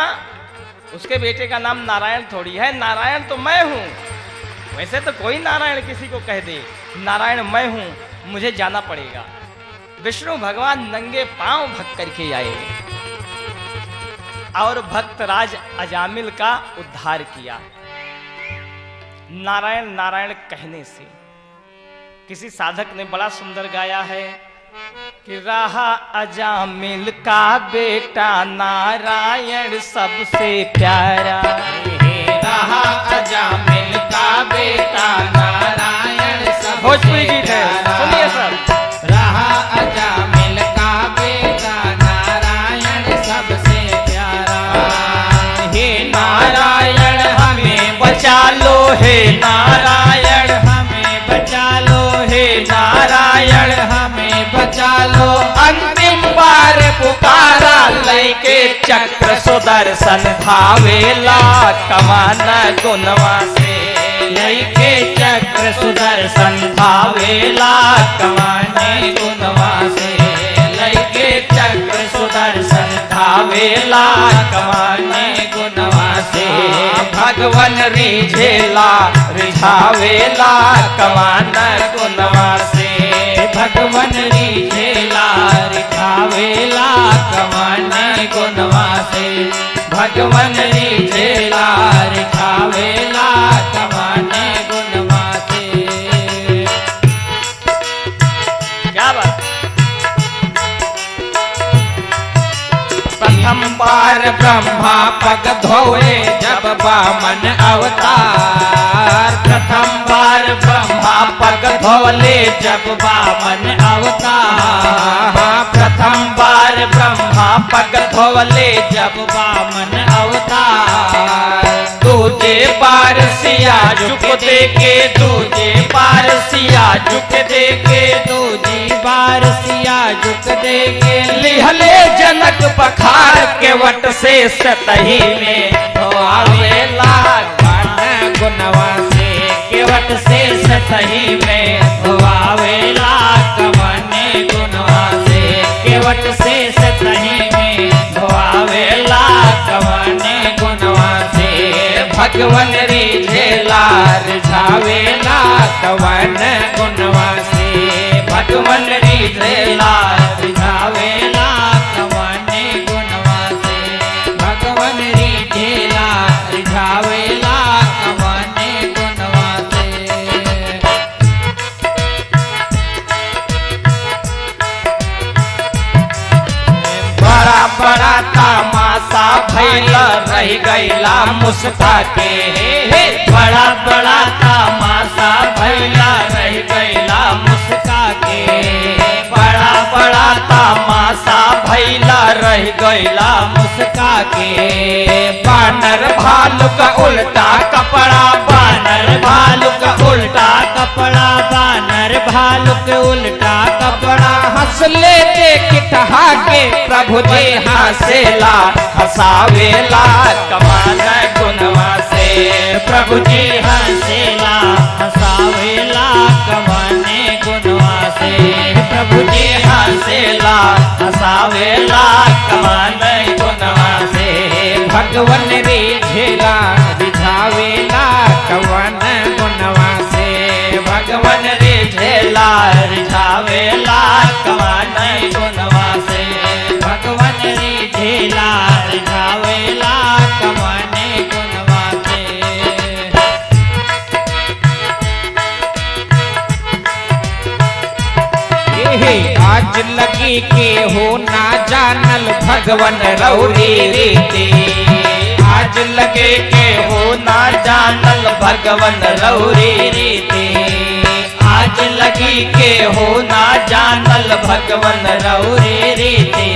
उसके बेटे का नाम नारायण थोड़ी है, नारायण तो मैं हूं। वैसे तो कोई नारायण किसी को कह दे, नारायण मैं हूं, मुझे जाना पड़ेगा। विष्णु भगवान नंगे पांव भग करके आए और भक्तराज अजामिल का उद्धार किया नारायण नारायण कहने से। किसी साधक ने बड़ा सुंदर गाया है कि रहा अजामिल का बेटा नारायण सबसे प्यारा, रहा अजामिल का बेटा नारायण सबसे भोजपुरी गीत है, सुनिए सब। रहा अजामिल का बेटा नारायण सबसे प्यारा, हे नारायण हमें बचा लो, हे नारायण हमें बचा लो, हे नारायण हमें बचा लो। अंतिम बार पुकारा लेके चक्र सुदर्शन भावेला कमान गुनवा से, लेके चक्र सुदर्शन भावेला कमाने गुनवा से, लेके चक्र सुदर्शन भावेला कमाने गुनवा से। भगवन रिझेला रिझावेला कमान गुनवा से, भगवन रिझेला रिझावेला कमाने गुनवा से, भगवन रिझेला रिझावेला कमाने गुनवा से। क्या बात। प्रथम बार ब्रह्मा पग धोए जब वामन अवतार, प्रथम बार ब्रह्मा पग धोले जब वामन अवतार, प्रथम बार ब्रह्मा पग धोले जब वामन अवतार। दूजे बार सिया झुक दे के, दूजे बार सिया झुक दे के, दूजी बार सिया झुक दे के, लिहले जनक पखार के वट से सतही में धोआवेला कमान गुनवा से, केवट से सतही में धोआवेला कमाने गुनवा से, केवट से सतही में धोआवेला कमाने गुनवा से। भगवन रिझेला रिझावेला कवन गुनवा से, भगवन रिझेला रिझावेला कवने गुनवा से, भगवन रिझेला रिझावेला कवने गुनवा से। बड़ा तमाशा भैला रह गईला मुस्का के। बड़ा बड़ा तमाशा भैला रह गईला मुस्का के। बड़ा बड़ा तमाशा भैला रह गईला मुस्का के। बानर भालू का उल्टा कपड़ा, बानर भालू का उल्टा कपड़ा, बानर भालू के उल्टा कपड़ा। हंसले देख ठहाके प्रभु जी हंसेला हंसावेला कमाल गुणवा से। प्रभु जी हंसेला हंसावेला कमाने गुणवा से। प्रभु जी हंसेला हंसावेला कमाने गुणवा से। भगवन रिझेला रिझावेला कवन गुणवा से। भगवन रिझेला रिझावेला कवन गुणवा से। भगवन रिझेला रिझावेला कवन गुणवा से। आज लगी के हो ना जानल भगवन रौरी रीते। आज लगे के हो ना जानल भगवन रौरी रीते। आज लगी के हो ना जानल भगवन रौरी रीते।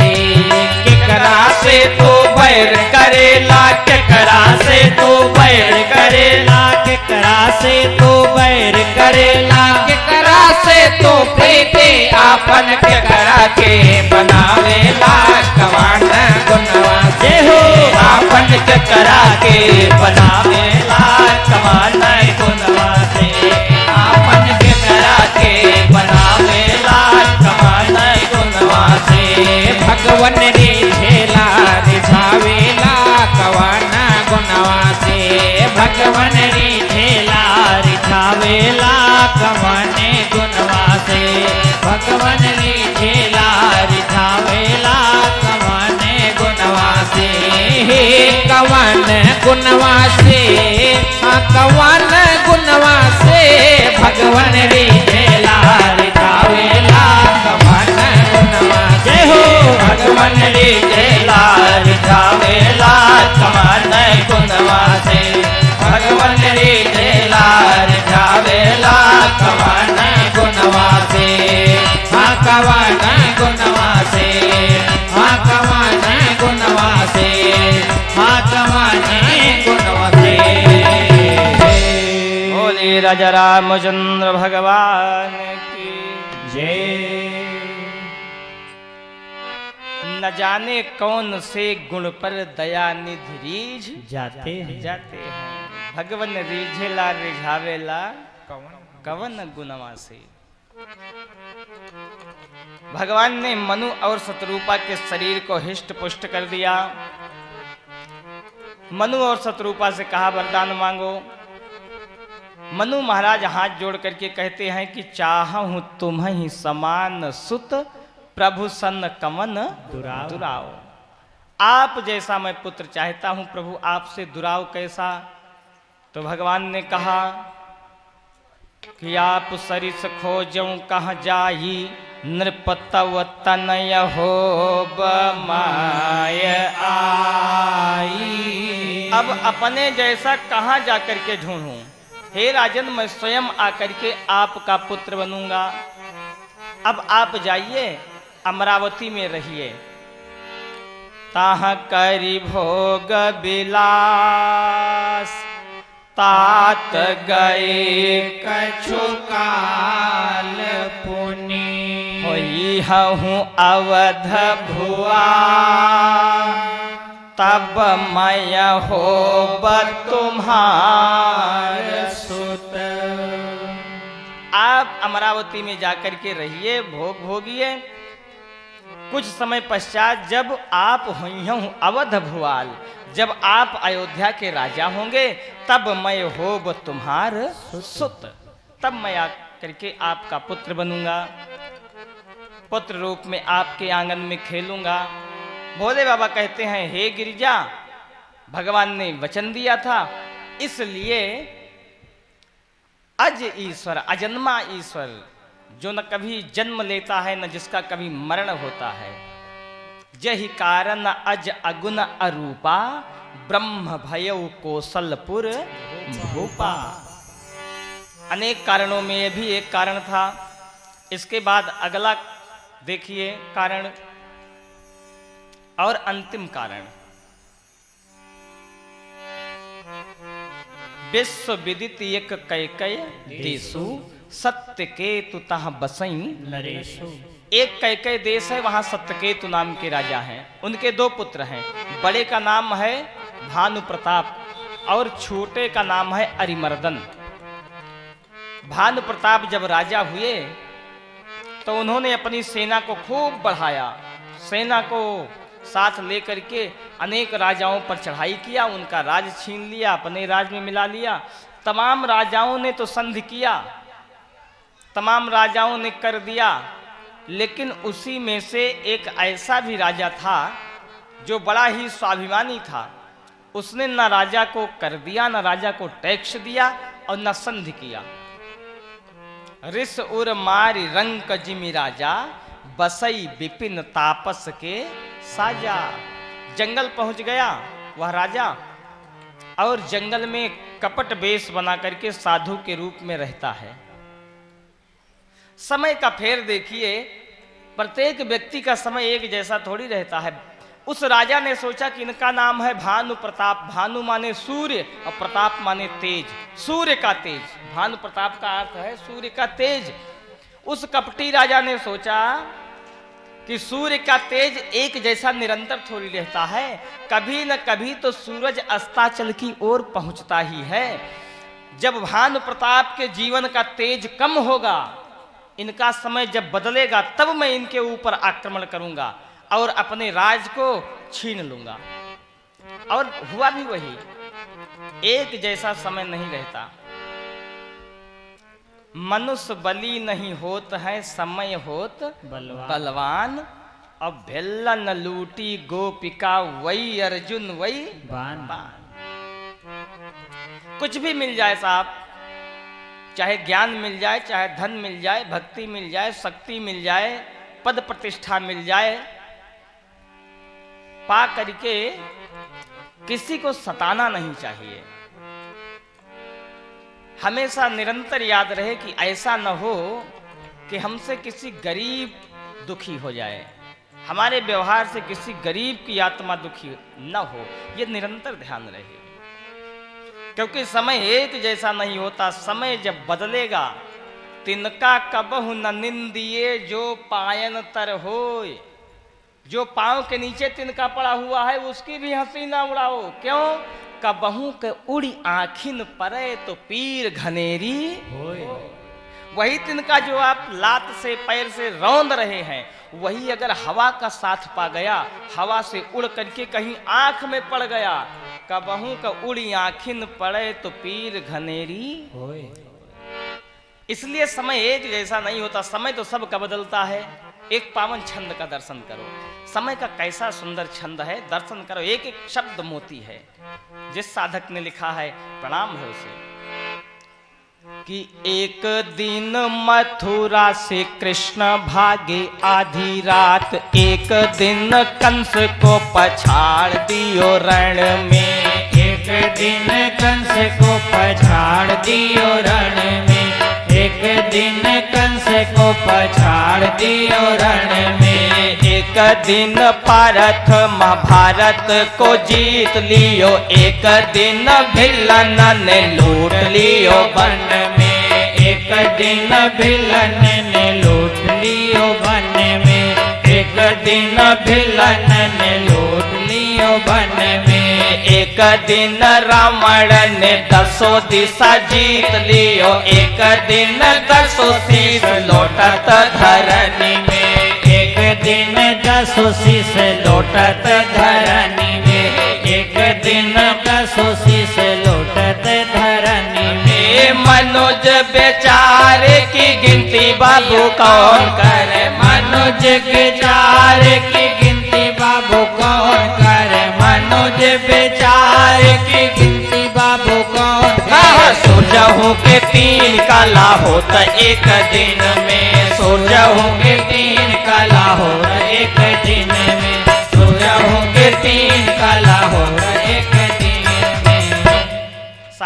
केकरा से तो बैर करेला, केकरा से तो बैर करेला, केकरा से तो बैर करेला, केकरा से तो प्रीति आपन केकरा के बनावेला कवन गुणवा से। हो आपन केकरा के बनावेला कवन गुणवा से। आपन केकरा के बनावेला कवन गुणवा से। भगवन रिझेला रिझावेला कवन गुणवा से। भगवन रिझेला रिझावेला कवन गुणवा से। भगवन रिझेला रिझावेला कवन गुणवा से। कवन गुणवा से, कवन गुणवा से। भगवन रिझेला रिझावेला कवन गुणवा से। हो भगवन रिझेला रिझावेला कवन गुणवा से। भगवन रिझेला रिझावेला कवन गुणवा से। हाँ कवन गुणवा से। हाँ कवन गुणवा से। हाँ कवन गुणवा से। बोले राजा रामचंद्र भगवान की जय। न जाने कौन से गुण पर दया निधि रीझ जाते जाते हैं। भगवन रिझेला रिझावेला कवन गुणवा से। भगवान ने मनु और शतरूपा के शरीर को हिष्ट पुष्ट कर दिया। मनु और शतरूपा से कहा वरदान मांगो। मनु महाराज हाथ जोड़ करके कहते हैं कि चाहूं तुम्हें समान सुत प्रभु सन कमन दुराव। आप जैसा मैं पुत्र चाहता हूं प्रभु, आपसे दुराव कैसा। तो भगवान ने कहा कि आप सरिस खोजों कहाँ जाई, नृपतव तनय हो बमाय आई। अब अपने जैसा कहाँ जाकर के ढूंढूं। हे राजन, मैं स्वयं आकर के आपका पुत्र बनूंगा। अब आप जाइए, अमरावती में रहिए। ताह करी भोग बिलास, तात गए कछु काल पुनि। होई हूँ अवध भुआ, तब मैं होब तुम्हार सुत। आप अमरावती में जाकर के रहिए, भोग भोगिए। कुछ समय पश्चात जब आप हुई हूँ अवध भुआल, जब आप अयोध्या के राजा होंगे, तब मैं होब तुम्हार सुत। तब मैं आकर के आपका पुत्र बनूंगा, पुत्र रूप में आपके आंगन में खेलूंगा। भोले बाबा कहते हैं, हे गिरिजा, भगवान ने वचन दिया था, इसलिए अज ईश्वर, अजन्मा ईश्वर, जो न कभी जन्म लेता है न जिसका कभी मरण होता है, जहि कारण अज अगुन अरूपा ब्रह्म भयउ कौशलपुर भूपा। अनेक कारणों में यह भी एक कारण था। इसके बाद अगला देखिए कारण और अंतिम कारण, विश्व विदित एक कैकय देशु सत्यकेतु तह बसई नरेशु। एक कैकय देश है, वहां सत्यकेतु नाम के राजा हैं। उनके दो पुत्र हैं, बड़े का नाम है भानु प्रताप और छोटे का नाम है अरिमर्दन। भानु प्रताप जब राजा हुए तो उन्होंने अपनी सेना को खूब बढ़ाया, सेना को साथ लेकर के अनेक राजाओं पर चढ़ाई किया, उनका राज छीन लिया, अपने राज में मिला लिया। तमाम राजाओं ने तो संधि किया, तमाम राजाओं ने कर दिया, लेकिन उसी में से एक ऐसा भी राजा था जो बड़ा ही स्वाभिमानी था। उसने न राजा को कर दिया, न राजा को टैक्स दिया और न संधि किया। रिस उर मारी रंक जिमि राजा बसई विपिन तापस के साजा। जंगल पहुंच गया वह राजा और जंगल में कपट वेश बना करके साधु के रूप में रहता है। समय का फेर देखिए, प्रत्येक व्यक्ति का समय एक जैसा थोड़ी रहता है। उस राजा ने सोचा कि इनका नाम है भानु प्रताप। भानु माने सूर्य और प्रताप माने तेज, सूर्य का तेज। भानु प्रताप का अर्थ है सूर्य का तेज। उस कपटी राजा ने सोचा कि सूर्य का तेज एक जैसा निरंतर थोड़ी रहता है, कभी न कभी तो सूरज अस्ताचल की ओर पहुंचता ही है। जब भानु प्रताप के जीवन का तेज कम होगा, इनका समय जब बदलेगा, तब मैं इनके ऊपर आक्रमण करूंगा और अपने राज को छीन लूंगा। और हुआ भी वही, एक जैसा समय नहीं रहता। मनुष्य बली नहीं होत है, समय होत बलवान। अब भेल्ला न लूटी गोपिका वही अर्जुन वही बान। कुछ भी मिल जाए साहब, चाहे ज्ञान मिल जाए, चाहे धन मिल जाए, भक्ति मिल जाए, शक्ति मिल जाए, पद प्रतिष्ठा मिल जाए, पा करके किसी को सताना नहीं चाहिए। हमेशा निरंतर याद रहे कि ऐसा न हो कि हमसे किसी गरीब दुखी हो जाए, हमारे व्यवहार से किसी गरीब की आत्मा दुखी न हो। यह निरंतर ध्यान रहे, क्योंकि समय एक जैसा नहीं होता। समय जब बदलेगा, तिनका कबहु न निंदिए जो पायन तर होय। जो पांव के नीचे तिनका पड़ा हुआ है उसकी भी हंसी ना उड़ाओ। क्यों? कबहू के उड़ी आखिन परे तो पीर घनेरी होय। वही तिनका जो आप लात से पैर से रौंद रहे हैं, वही अगर हवा का साथ पा गया, हवा से उड़ करके कहीं आंख में पड़ गया, कबहू का उड़ी आखिन पड़े तो पीर घनेरी होय। इसलिए समय एक जैसा नहीं होता, समय तो सबका बदलता है। एक पावन छंद का दर्शन करो, समय का कैसा सुंदर छंद है, दर्शन करो। एक एक शब्द मोती है। जिस साधक ने लिखा है, प्रणाम है उसे। कि एक दिन मथुरा से कृष्ण भागे आधी रात, एक दिन कंस को पछाड़ दियो रण में। एक दिन कंस को पछाड़ दियो रण में। एक दिन कंस को पछाड़ दियो रण में। एक दिन पारथ महाभारत को जीत लियो, एक दिन भिलन ने लूट लियो वन में। एक दिन भिलन ने लूट लियो वन में। एक दिन भिलन ने लूट लियो वन में। एक दिन रावण ने 10 दिशा जीत लियो, एक दिन 10 शीश लौटत धरनी में। एक दिन 10 शीश लौटत धरनी में। एक दिन 10 शीश लौटत धरनी में। मनोज बेचारे की गिनती बाबू कौन करे। मनोज बेचारे की गिनती बाबू कौन करे। मनोज बेचारे की गिनती बाबू कौन करे। सोचहूँ के 3 काला होता एक दिन में। सोचहूँ के 3 काला होता एक दिन में।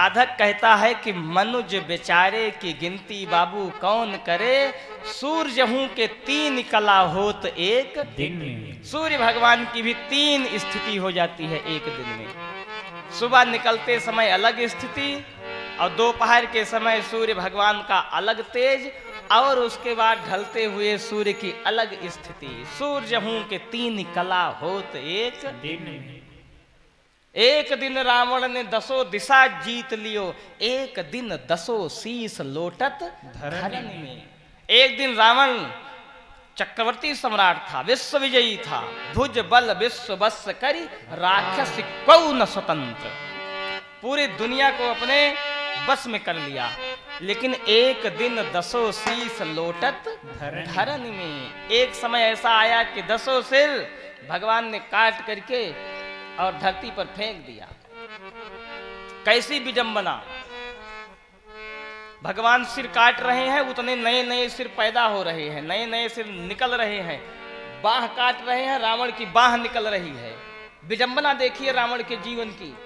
साधक कहता है कि मनुज बेचारे की गिनती बाबू कौन करे, सूर्य हूं के 3 कला होत एक दिन में। सूर्य भगवान की भी 3 स्थिति हो जाती है एक दिन में। सुबह निकलते समय अलग स्थिति, और दोपहर के समय सूर्य भगवान का अलग तेज, और उसके बाद ढलते हुए सूर्य की अलग स्थिति। सूर्य हूं के 3 कला होत एक दिन में। एक दिन रावण ने 10 दिशा जीत लियो, एक दिन 10 शीस लोटत धरनी में। एक दिन रावण चक्रवर्ती सम्राट था, विश्व विजयी था, भुज बल विश्व बस करी, राक्षस को न स्वतंत्र, पूरी दुनिया को अपने बस में कर लिया। लेकिन एक दिन 10 शीस लोटत धरनी में। एक समय ऐसा आया कि 10 सिर भगवान ने काट करके और धरती पर फेंक दिया। कैसी विडंबना! भगवान सिर काट रहे हैं, उतने नए नए सिर पैदा हो रहे हैं, नए नए सिर निकल रहे हैं। बाह काट रहे हैं, रावण की बाह निकल रही है। विडंबना देखिए रावण के जीवन की।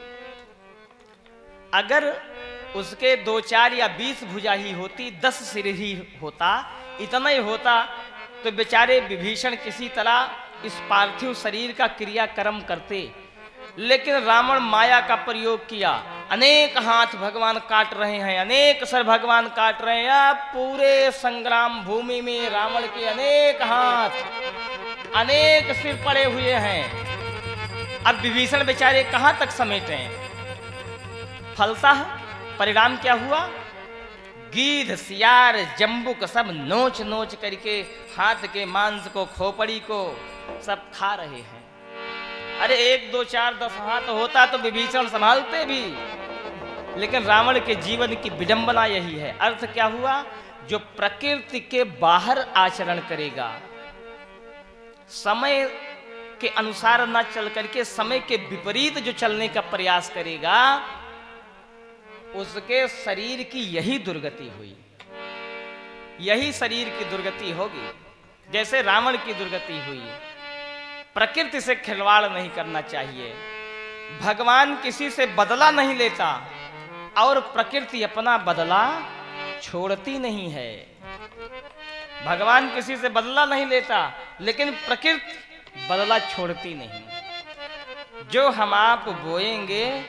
अगर उसके 2, 4 या 20 भुजा ही होती, 10 सिर ही होता, इतना ही होता, तो बेचारे विभीषण किसी तरह इस पार्थिव शरीर का क्रियाक्रम करते। लेकिन रावण माया का प्रयोग किया, अनेक हाथ भगवान काट रहे हैं, अनेक सर भगवान काट रहे हैं। पूरे संग्राम भूमि में रावण के अनेक हाथ, अनेक सिर पड़े हुए हैं। अब विभीषण बेचारे कहां तक समेटें? फलतः परिणाम क्या हुआ? गीध, सियार, जंबुक सब नोच नोच करके हाथ के मांस को, खोपड़ी को सब खा रहे हैं। अरे 1, 2, 4, 10 हाथ होता तो विभीषण संभालते भी, लेकिन रावण के जीवन की विडंबना यही है। अर्थ क्या हुआ? जो प्रकृति के बाहर आचरण करेगा, समय के अनुसार न चल करके समय के विपरीत जो चलने का प्रयास करेगा, उसके शरीर की यही दुर्गति हुई, यही शरीर की दुर्गति होगी। जैसे रावण की दुर्गति हुई। प्रकृति से खिलवाड़ नहीं करना चाहिए। भगवान किसी से बदला नहीं लेता, और प्रकृति अपना बदला छोड़ती नहीं है। भगवान किसी से बदला नहीं लेता, लेकिन प्रकृति बदला छोड़ती नहीं। जो हम आप बोएंगे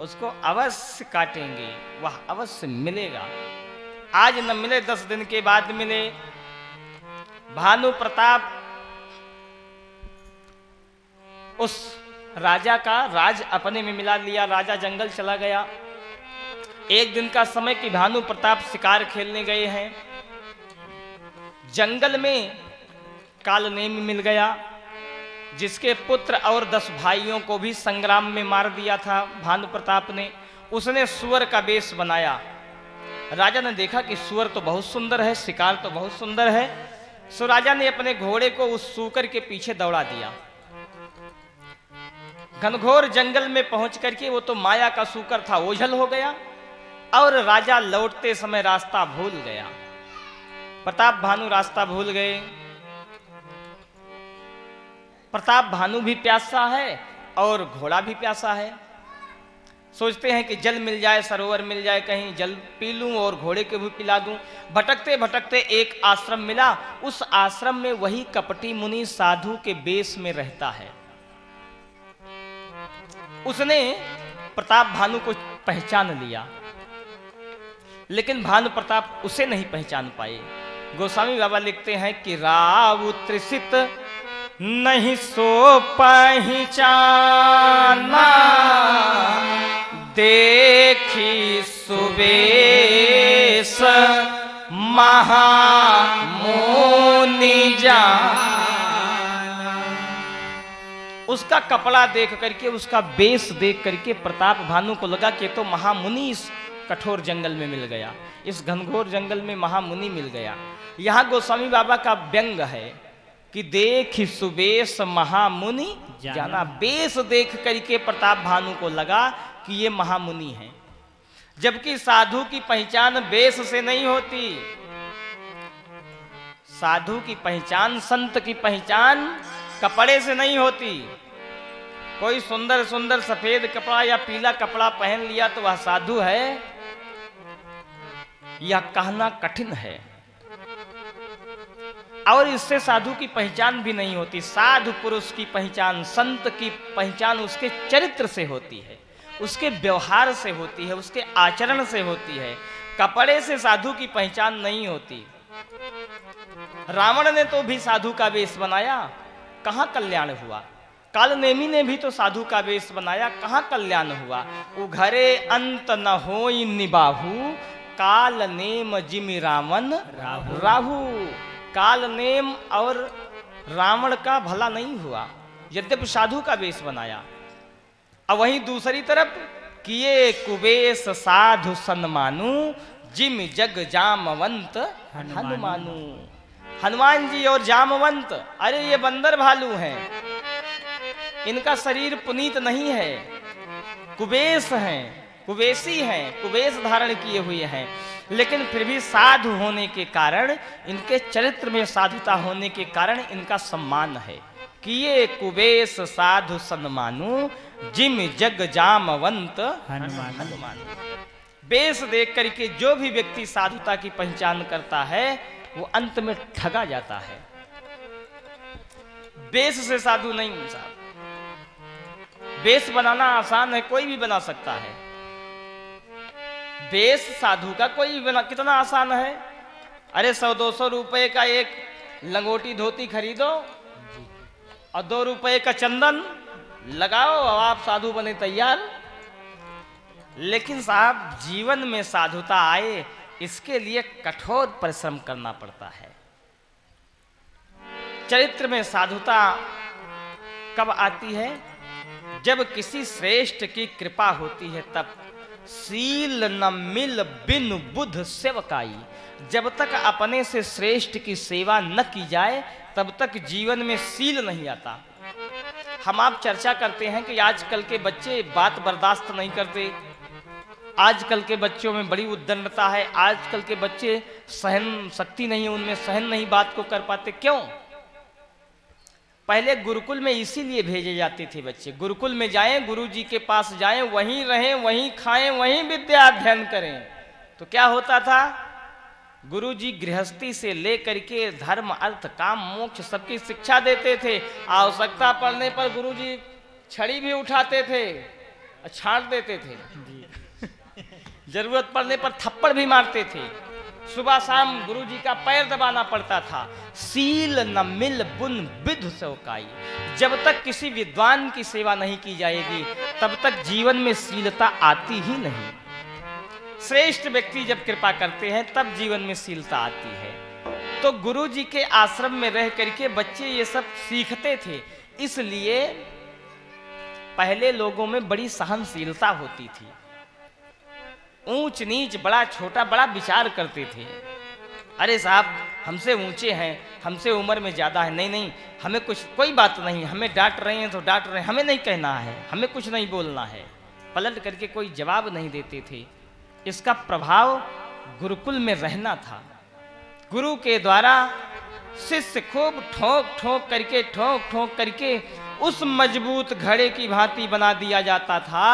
उसको अवश्य काटेंगे, वह अवश्य मिलेगा। आज न मिले 10 दिन के बाद मिले। भानु प्रताप उस राजा का राज अपने में मिला लिया, राजा जंगल चला गया। एक दिन का समय कि भानु प्रताप शिकार खेलने गए हैं, जंगल में कालनेमी मिल गया, जिसके पुत्र और 10 भाइयों को भी संग्राम में मार दिया था भानु प्रताप ने। उसने सुअर का वेश बनाया। राजा ने देखा कि सुअर तो बहुत सुंदर है, शिकार तो बहुत सुंदर है, सो राजा ने अपने घोड़े को उस सूकर के पीछे दौड़ा दिया। घनघोर जंगल में पहुंच करके वो तो माया का सूकर था, ओझल हो गया, और राजा लौटते समय रास्ता भूल गया। प्रताप भानु रास्ता भूल गए। प्रताप भानु भी प्यासा है और घोड़ा भी प्यासा है। सोचते हैं कि जल मिल जाए, सरोवर मिल जाए, कहीं जल पी लूं और घोड़े को भी पिला दूं। भटकते भटकते एक आश्रम मिला। उस आश्रम में वही कपटी मुनि साधु के वेश में रहता है। उसने प्रताप भानु को पहचान लिया, लेकिन भानु प्रताप उसे नहीं पहचान पाए। गोस्वामी बाबा लिखते हैं कि राव त्रिसित नहीं सो पहचाना, देखी सुबेश महामुनि जाना। उसका कपड़ा देख करके, उसका वेश देख करके प्रताप भानु को लगा कि तो महामुनि इस कठोर जंगल में मिल गया, इस घनघोर जंगल में महामुनि मिल गया। यहाँ गोस्वामी बाबा का व्यंग है कि देख सुबेश महामुनि जाना। वेश देख करके प्रताप भानु को लगा कि ये महामुनि है, जबकि साधु की पहचान वेश से नहीं होती। साधु की पहचान, संत की पहचान कपड़े से नहीं होती। कोई सुंदर सुंदर सफेद कपड़ा या पीला कपड़ा पहन लिया तो वह साधु है, यह कहना कठिन है। और इससे साधु की पहचान भी नहीं होती। साधु पुरुष की पहचान, संत की पहचान उसके चरित्र से होती है, उसके व्यवहार से होती है, उसके आचरण से होती है। कपड़े से साधु की पहचान नहीं होती। रावण ने तो भी साधु का वेश बनाया, कहां कल्याण हुआ। कालनेमी ने भी तो साधु का वेश बनाया, कहां कल्याण हुआ। उघरे अंत न होई निबाहु, काल नेम जिमि रावण राहु। काल नेम और रावण का भला नहीं हुआ, यद्यपि साधु का वेश बनाया। अब वहीं दूसरी तरफ किए कुबेश साधु सन्मानु, जिम जग जामवंत हनुमानु। हनुमान जी और जामवंत, अरे ये बंदर भालू हैं, इनका शरीर पुनीत नहीं है, कुबेश हैं, कुबेशी हैं, कुबेश धारण किए हुए हैं, लेकिन फिर भी साधु होने के कारण, इनके चरित्र में साधुता होने के कारण इनका सम्मान है। किए कुबेश साधु सन्मानु, जिम जग जामवंत हनुमानु। वेश देख करके जो भी व्यक्ति साधुता की पहचान करता है वो अंत में ठगा जाता है। वेश से साधु नहीं साहब। वेश बनाना आसान है, कोई भी बना सकता है। वेश साधु का कोई भी बना, कितना आसान है। अरे 100-200 रुपए का एक लंगोटी धोती खरीदो और 2 रुपए का चंदन लगाओ और आप साधु बने तैयार। लेकिन साहब जीवन में साधुता आए इसके लिए कठोर परिश्रम करना पड़ता है। चरित्र में साधुता कब आती है? जब किसी श्रेष्ठ की कृपा होती है तब। सील न मिल बिन बुध सेवकाई। जब तक अपने से श्रेष्ठ की सेवा न की जाए तब तक जीवन में सील नहीं आता। हम आप चर्चा करते हैं कि आजकल के बच्चे बात बर्दाश्त नहीं करते, आजकल के बच्चों में बड़ी उद्दंडता है, आजकल के बच्चे सहन शक्ति नहीं है उनमें, सहन नहीं बात को कर पाते। क्यों? पहले गुरुकुल में इसीलिए भेजे जाते थे बच्चे। गुरुकुल में जाएं, गुरु जी के पास जाएं, वहीं रहें, वहीं खाएं, वहीं विद्या अध्ययन करें। तो क्या होता था? गुरु जी गृहस्थी से लेकर के धर्म अर्थ काम मोक्ष सबकी शिक्षा देते थे। आवश्यकता पड़ने पर गुरु जी छड़ी भी उठाते थे और छांट देते थे, जरूरत पड़ने पर थप्पड़ भी मारते थे। सुबह शाम गुरु जी का पैर दबाना पड़ता था। सील न मिल बुन विधु सेवकाई। जब तक किसी विद्वान की सेवा नहीं की जाएगी तब तक जीवन में सीलता आती ही नहीं। श्रेष्ठ व्यक्ति जब कृपा करते हैं तब जीवन में सीलता आती है। तो गुरु जी के आश्रम में रह करके बच्चे ये सब सीखते थे। इसलिए पहले लोगों में बड़ी सहनशीलता होती थी। ऊंच नीच बड़ा छोटा बड़ा विचार करते थे। अरे साहब हमसे ऊंचे हैं, हमसे उम्र में ज़्यादा है, नहीं नहीं हमें कुछ कोई बात नहीं, हमें डांट रहे हैं तो डांट रहे हैं, हमें नहीं कहना है, हमें कुछ नहीं बोलना है। पलट करके कोई जवाब नहीं देते थे। इसका प्रभाव गुरुकुल में रहना था। गुरु के द्वारा शिष्य खूब ठोक ठोक करके उस मजबूत घड़े की भांति बना दिया जाता था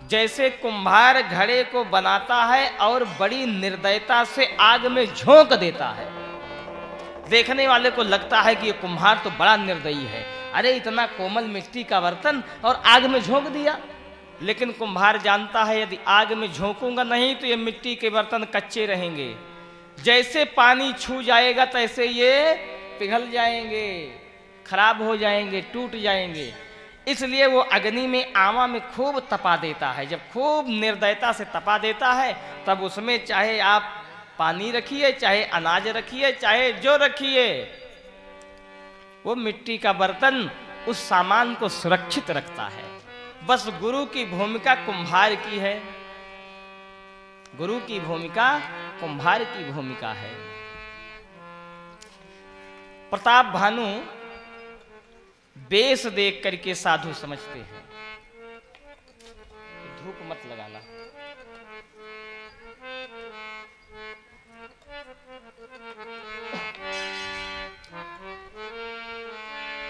जैसे कुम्हार घड़े को बनाता है और बड़ी निर्दयता से आग में झोंक देता है। देखने वाले को लगता है कि ये कुम्हार तो बड़ा निर्दयी है, अरे इतना कोमल मिट्टी का बर्तन और आग में झोंक दिया। लेकिन कुम्हार जानता है यदि आग में झोंकूंगा नहीं तो ये मिट्टी के बर्तन कच्चे रहेंगे, जैसे पानी छू जाएगा तैसे ये पिघल जाएंगे, खराब हो जाएंगे, टूट जाएंगे। इसलिए वो अग्नि में आवा में खूब तपा देता है। जब खूब निर्दयता से तपा देता है तब उसमें चाहे आप पानी रखिए, चाहे अनाज रखिए, चाहे जो रखिए, वो मिट्टी का बर्तन उस सामान को सुरक्षित रखता है। बस गुरु की भूमिका कुम्हार की है, गुरु की भूमिका कुम्हार की भूमिका है। प्रताप भानु बेस देख करके साधु समझते हैं। धूप मत लगाना।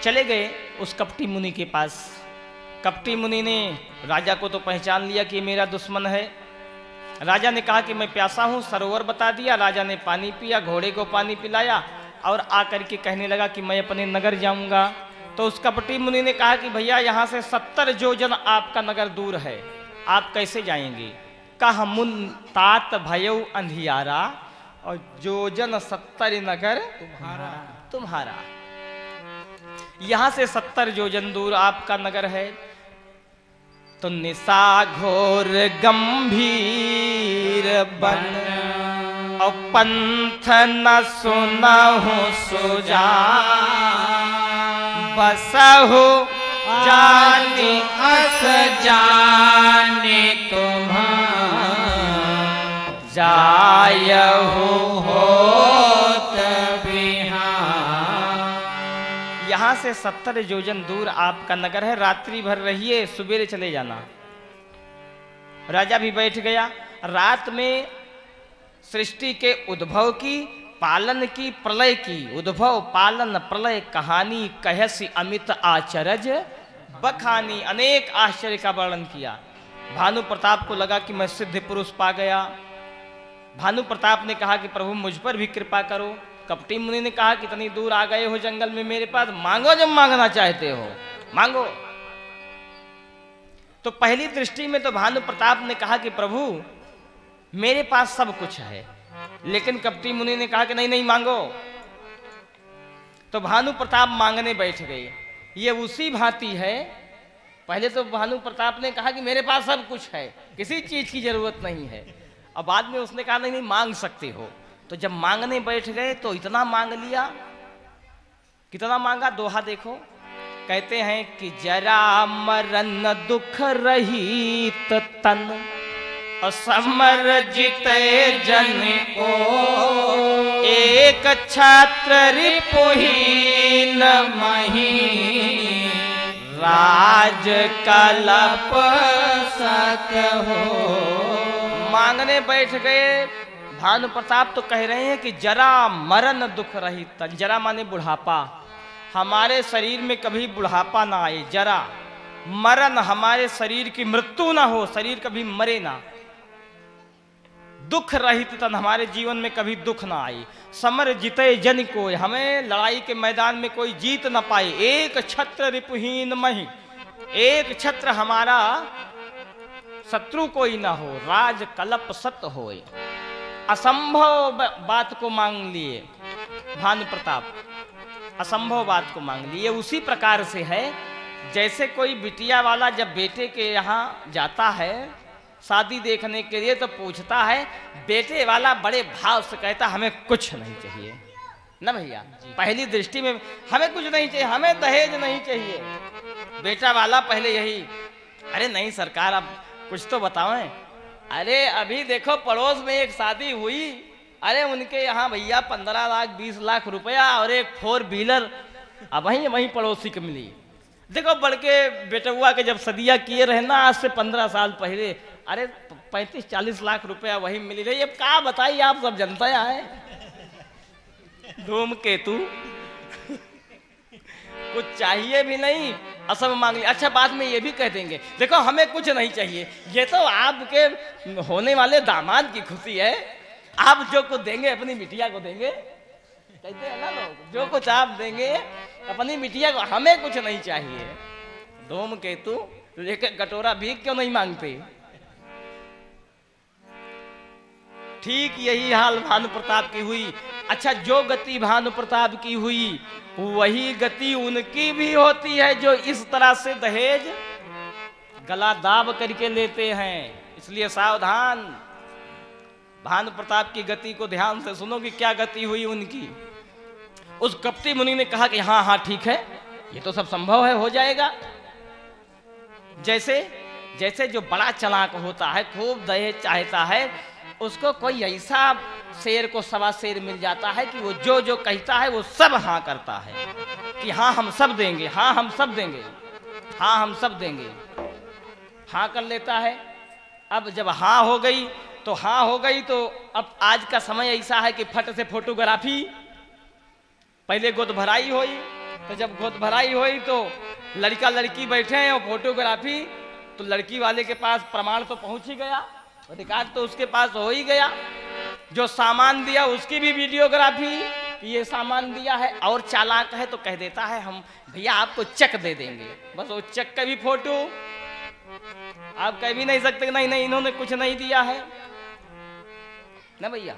चले गए उस कपटी मुनि के पास कपटी मुनि ने राजा को तो पहचान लिया कि मेरा दुश्मन है। राजा ने कहा कि मैं प्यासा हूं, सरोवर बता दिया। राजा ने पानी पिया, घोड़े को पानी पिलाया और आकर के कहने लगा कि मैं अपने नगर जाऊंगा। तो उस कपटी मुनि ने कहा कि भैया यहाँ से 70 योजन आपका नगर दूर है, आप कैसे जाएंगे? कह मुन तात भयउ अंधियारा, और योजन 70 नगर तुम्हारा। यहां से 70 योजन दूर आपका नगर है। तो निशा घोर गंभीर बन, और पंथ न सुनहु सुजा, बसहु जाने अस जाने तुम जायहु होत बिहान। यहाँ से 70 योजन दूर आपका नगर है, रात्रि भर रहिए, सुबेरे चले जाना। राजा भी बैठ गया। रात में सृष्टि के उद्भव की, पालन की, प्रलय की, उद्भव पालन प्रलय कहानी कहसी अमित आचरज बखानी, अनेक आश्चर्य का वर्णन किया। भानु प्रताप को लगा कि मैं सिद्ध पुरुष पा गया। भानु प्रताप ने कहा कि प्रभु मुझ पर भी कृपा करो। कपटी मुनि ने कहा कि इतनी दूर आ गए हो जंगल में मेरे पास, मांगो जब मांगना चाहते हो मांगो। तो पहली दृष्टि में तो भानु प्रताप ने कहा कि प्रभु मेरे पास सब कुछ है, लेकिन कपटी मुनि ने कहा कि नहीं नहीं मांगो। तो भानु प्रताप मांगने बैठ गए। ये उसी भांति है, पहले तो भानु प्रताप ने कहा कि मेरे पास सब कुछ है, किसी चीज की जरूरत नहीं है, और बाद में उसने कहा नहीं नहीं मांग सकते हो। तो जब मांगने बैठ गए तो इतना मांग लिया। कितना मांगा? दोहा देखो, कहते हैं कि जरा मरण दुख रहित तन, असमर जिते जन को, एक छात्र रिपुहीन मही, राज कलप सत हो। मांगने बैठ गए। भानु प्रताप तो कह रहे हैं कि जरा मरण दुख रहित, जरा माने बुढ़ापा, हमारे शरीर में कभी बुढ़ापा ना आए, जरा मरण हमारे शरीर की मृत्यु ना हो, शरीर कभी मरे ना। दुख रहित तन, हमारे जीवन में कभी दुख ना आए। समर जिते जन को, हमें लड़ाई के मैदान में कोई जीत ना पाए। एक छत्र रिपुहीन मही, एक छत्र हमारा शत्रु कोई ना हो, राज कलप सत होए। असंभव बात को मांग लिए भानु प्रताप, असंभव बात को मांग लिए। उसी प्रकार से है जैसे कोई बिटिया वाला जब बेटे के यहाँ जाता है शादी देखने के लिए, तो पूछता है, बेटे वाला बड़े भाव से कहता हमें कुछ नहीं चाहिए ना भैया। पहली दृष्टि में हमें कुछ नहीं चाहिए, हमें दहेज नहीं चाहिए। बेटा वाला पहले यही, अरे नहीं सरकार अब कुछ तो बताओ। अरे अभी देखो पड़ोस में एक शादी हुई, अरे उनके यहाँ भैया 15 लाख 20 लाख रुपया और एक 4 व्हीलर, अब वहीं पड़ोसी को मिली। देखो बड़के बेटुआ के जब सदिया किए रहे ना, आज से 15 साल पहले, अरे 35-40 लाख रुपया वही मिली रही। अब क्या बताइए, आप सब जनता है धूमकेतु कुछ चाहिए भी नहीं, असम मांग लिया। अच्छा बाद में ये भी कह देंगे देखो हमें कुछ नहीं चाहिए, ये तो आपके होने वाले दामाद की खुशी है, आप जो कुछ देंगे अपनी बिटिया को देंगे, कहते हैं ना लोग, जो कुछ आप देंगे अपनी बिटिया को, हमें कुछ नहीं चाहिए। धूमकेतु लेकर कटोरा भी क्यों नहीं मांगते? ठीक यही हाल भानु प्रताप की हुई। अच्छा जो गति भानु प्रताप की हुई वही गति उनकी भी होती है जो इस तरह से दहेज गला दाब करके लेते हैं। इसलिए सावधान, भानु प्रताप की गति को ध्यान से सुनो कि क्या गति हुई उनकी। उस कपटी मुनि ने कहा कि हाँ हाँ ठीक है, ये तो सब संभव है, हो जाएगा। जैसे जैसे जो बड़ा चालाक होता है, खूब दहेज चाहता है, उसको कोई ऐसा शेर को सवा शेर मिल जाता है कि वो जो जो कहता है वो सब हाँ करता है कि हाँ हम सब देंगे, हाँ हम सब देंगे, हाँ हम सब देंगे, हाँ कर लेता है। अब जब हाँ हो गई तो हाँ हो गई, तो अब आज का समय ऐसा है कि फट से फोटोग्राफी, पहले गोद भराई हुई, तो जब गोद भराई हुई तो लड़का लड़की बैठे हैं और फोटोग्राफी, तो लड़की वाले के पास प्रमाण तो पहुंच ही गया, रिकॉर्ड तो उसके पास हो ही गया। जो सामान दिया उसकी भी वीडियोग्राफी कि ये सामान दिया है, और चालाक है तो कह देता है हम भैया आपको चेक दे देंगे, बस वो चेक का भी फोटो। आप कह भी नहीं सकते नहीं नहीं इन्होंने कुछ नहीं दिया है ना भैया।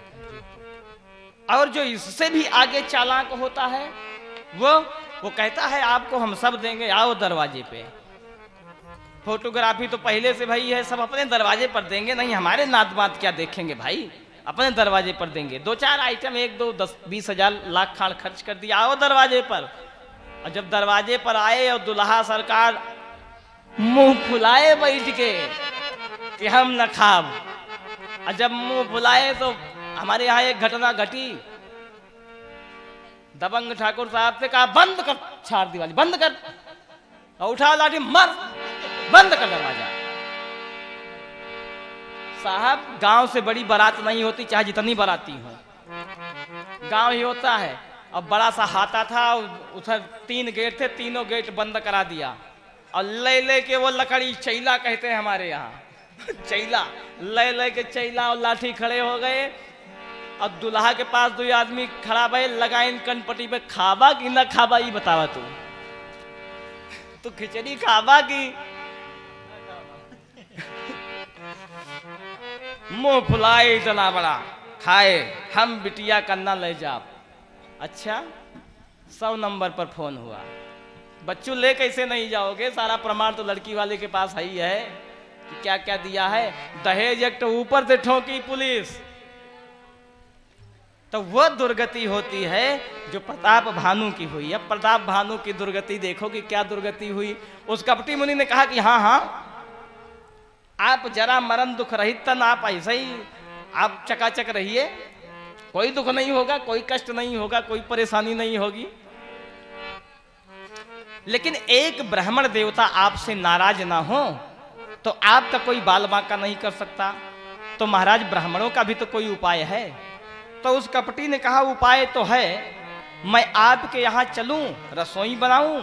और जो इससे भी आगे चालाक होता है वो कहता है आपको हम सब देंगे, आओ दरवाजे पे। फोटोग्राफी तो पहले से भाई है, सब अपने दरवाजे पर देंगे, नहीं हमारे नात बात क्या देखेंगे भाई, अपने दरवाजे पर देंगे। 2-4 आइटम 1-2 10-20 हजार लाख खाड़ खर्च कर दिया, आओ दरवाजे पर। और जब दरवाजे पर आए और दुल्हा सरकार मुंह फुलाए बैठ के कि हम न खाब, और जब मुंह फुलाए तो हमारे यहाँ एक घटना घटी। दबंग ठाकुर साहब से कहा बंद कर छाड़ दीवाली, बंद कर, और उठा लाठी मर, बंद कर दरवाजा। साहब गांव से बड़ी बारात नहीं होती, चाहे जितनी बाराती हो, गांव ही होता है। अब बड़ा सा हाथा था, उधर 3 गेट थे, तीनों गेट बंद करा दिया, और ले के वो लकड़ी चैला कहते हैं हमारे यहाँ चैला ले के चैला और लाठी खड़े हो गए। और दुल्हा के पास 2 आदमी खड़ा भाई लगा इन कनपट्टी पे, खाबा कि ना खाबा ये बतावा तू खिचड़ी खाबा की मुंह फुलाए इतना बड़ा खाए, हम बिटिया कन्ना ले जा। अच्छा 100 नंबर पर फोन हुआ, बच्चों ले कैसे नहीं जाओगे, सारा प्रमाण तो लड़की वाले के पास है ही है कि क्या क्या दिया है। दहेज एक्ट ऊपर से ठोकी पुलिस। तो वह दुर्गति होती है जो प्रताप भानु की हुई। अब प्रताप भानु की दुर्गति देखो कि क्या दुर्गति हुई। उस कपटी मुनि ने कहा कि हाँ हाँ आप जरा मरण दुख रहित तन, आप ऐसे ही आप चकाचक रहिए, कोई दुख नहीं होगा, कोई कष्ट नहीं होगा, कोई परेशानी नहीं होगी। लेकिन एक ब्राह्मण देवता आपसे नाराज ना हो तो आपका कोई बाल बांका नहीं कर सकता, तो महाराज ब्राह्मणों का भी तो कोई उपाय है। तो उस कपटी ने कहा उपाय तो है, मैं आपके यहाँ चलूं, रसोई बनाऊं,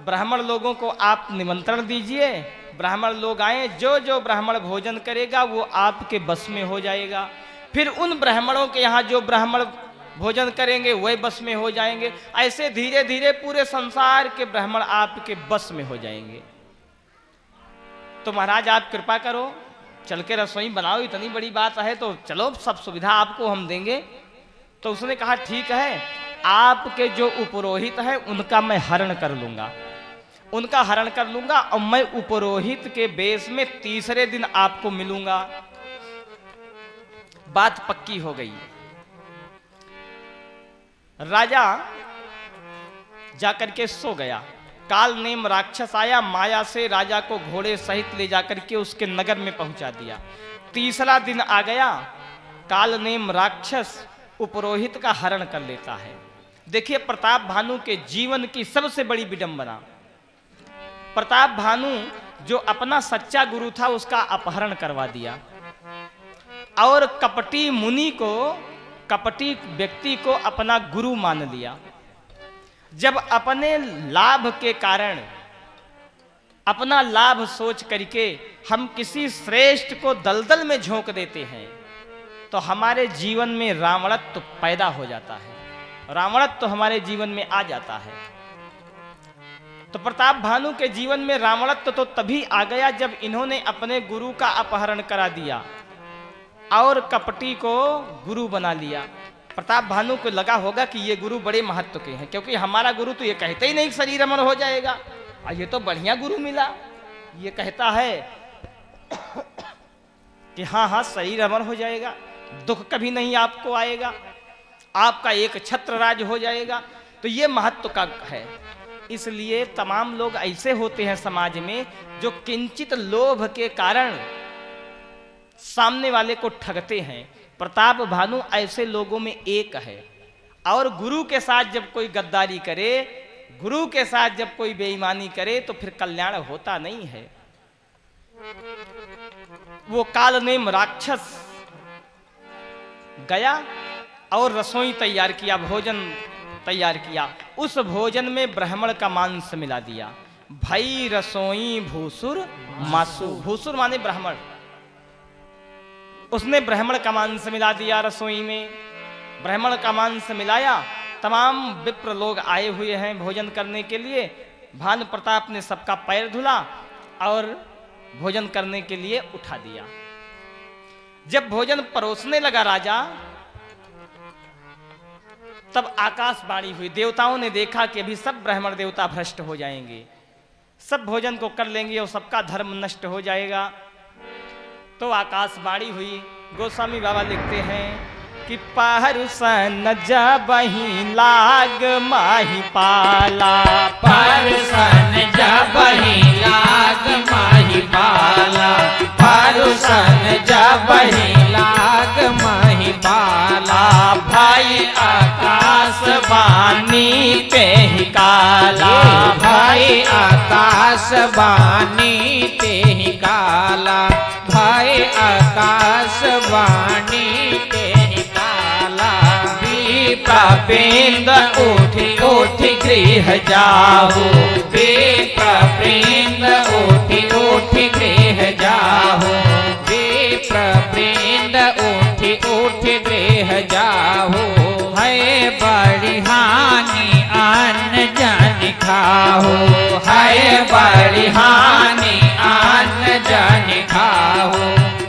ब्राह्मण लोगों को आप निमंत्रण दीजिए, ब्राह्मण लोग आए, जो जो ब्राह्मण भोजन करेगा वो आपके बस में हो जाएगा। फिर उन ब्राह्मणों के यहाँ जो ब्राह्मण भोजन करेंगे वही बस में हो जाएंगे। ऐसे धीरे धीरे पूरे संसार के ब्राह्मण आपके बस में हो जाएंगे। तो महाराज आप कृपा करो, चल के रसोई बनाओ, इतनी बड़ी बात है तो चलो सब सुविधा आपको हम देंगे। तो उसने कहा ठीक है, आपके जो उपरोहित है उनका मैं हरण कर लूंगा, उनका हरण कर लूंगा, और मैं उपरोहित के बेस में 3रे दिन आपको मिलूंगा। बात पक्की हो गई। राजा जाकर के सो गया। काल नेम राक्षस आया, माया से राजा को घोड़े सहित ले जाकर के उसके नगर में पहुंचा दिया। 3रा दिन आ गया, काल नेम राक्षस उपरोहित का हरण कर लेता है। देखिए प्रताप भानु के जीवन की सबसे बड़ी विडंबना, प्रताप भानु जो अपना सच्चा गुरु था उसका अपहरण करवा दिया, और कपटी मुनि को, कपटी व्यक्ति को अपना गुरु मान लिया। जब अपने लाभ के कारण, अपना लाभ सोच करके हम किसी श्रेष्ठ को दलदल में झोंक देते हैं तो हमारे जीवन में रावणत्व पैदा हो जाता है, रावणत्व हमारे जीवन में आ जाता है। तो प्रताप भानु के जीवन में रावणत्व तो तभी आ गया जब इन्होंने अपने गुरु का अपहरण करा दिया और कपटी को गुरु बना लिया। प्रताप भानु को लगा होगा कि ये गुरु बड़े महत्व के हैं, क्योंकि हमारा गुरु तो ये कहते ही नहीं शरीर अमर हो जाएगा, और ये तो बढ़िया गुरु मिला, ये कहता है कि हाँ हाँ शरीर अमर हो जाएगा, दुख कभी नहीं आपको आएगा, आपका एक छत्र राज हो जाएगा। तो ये महत्व का है। इसलिए तमाम लोग ऐसे होते हैं समाज में जो किंचित लोभ के कारण सामने वाले को ठगते हैं। प्रताप भानु ऐसे लोगों में एक है। और गुरु के साथ जब कोई गद्दारी करे, गुरु के साथ जब कोई बेईमानी करे तो फिर कल्याण होता नहीं है। वो काल नेम राक्षस गया और रसोई तैयार किया, भोजन तैयार किया। उस भोजन में ब्राह्मण का मांस मिला दिया। भई रसोई भूसुर मासु। भूसुर माने ब्राह्मण। उसने ब्राह्मण का मांस मिला दिया रसोई में। ब्राह्मण का मांस मिलाया। तमाम विप्र लोग आए हुए हैं भोजन करने के लिए। भानु प्रताप ने सबका पैर धुला और भोजन करने के लिए उठा दिया। जब भोजन परोसने लगा राजा, तब आकाशवाणी हुई। देवताओं ने देखा कि अभी सब ब्राह्मण देवता भ्रष्ट हो जाएंगे, सब भोजन को कर लेंगे और सबका धर्म नष्ट हो जाएगा। तो आकाशवाणी हुई। गोस्वामी बाबा लिखते हैं कि पहरुसन जबहि लाग माही पाला। परुसन जबहि लाग माही पाला। परुसन जबहि लाग माही पाला। भाई आकाशवाणी पे ही काला। भाई आकाशवाणी ते ही काला। भाई आकाशवाणी ते ही काला। विप्रवृंद उठी उठी गृह जाहु। विप्रवृंद उठी उठी गृह जाहु। विप्रवृंद उठी उठी गृह जाहु। है बड़ी हानि अन्न जन खाहु। है बड़ी हानि अन्न जन खाहु।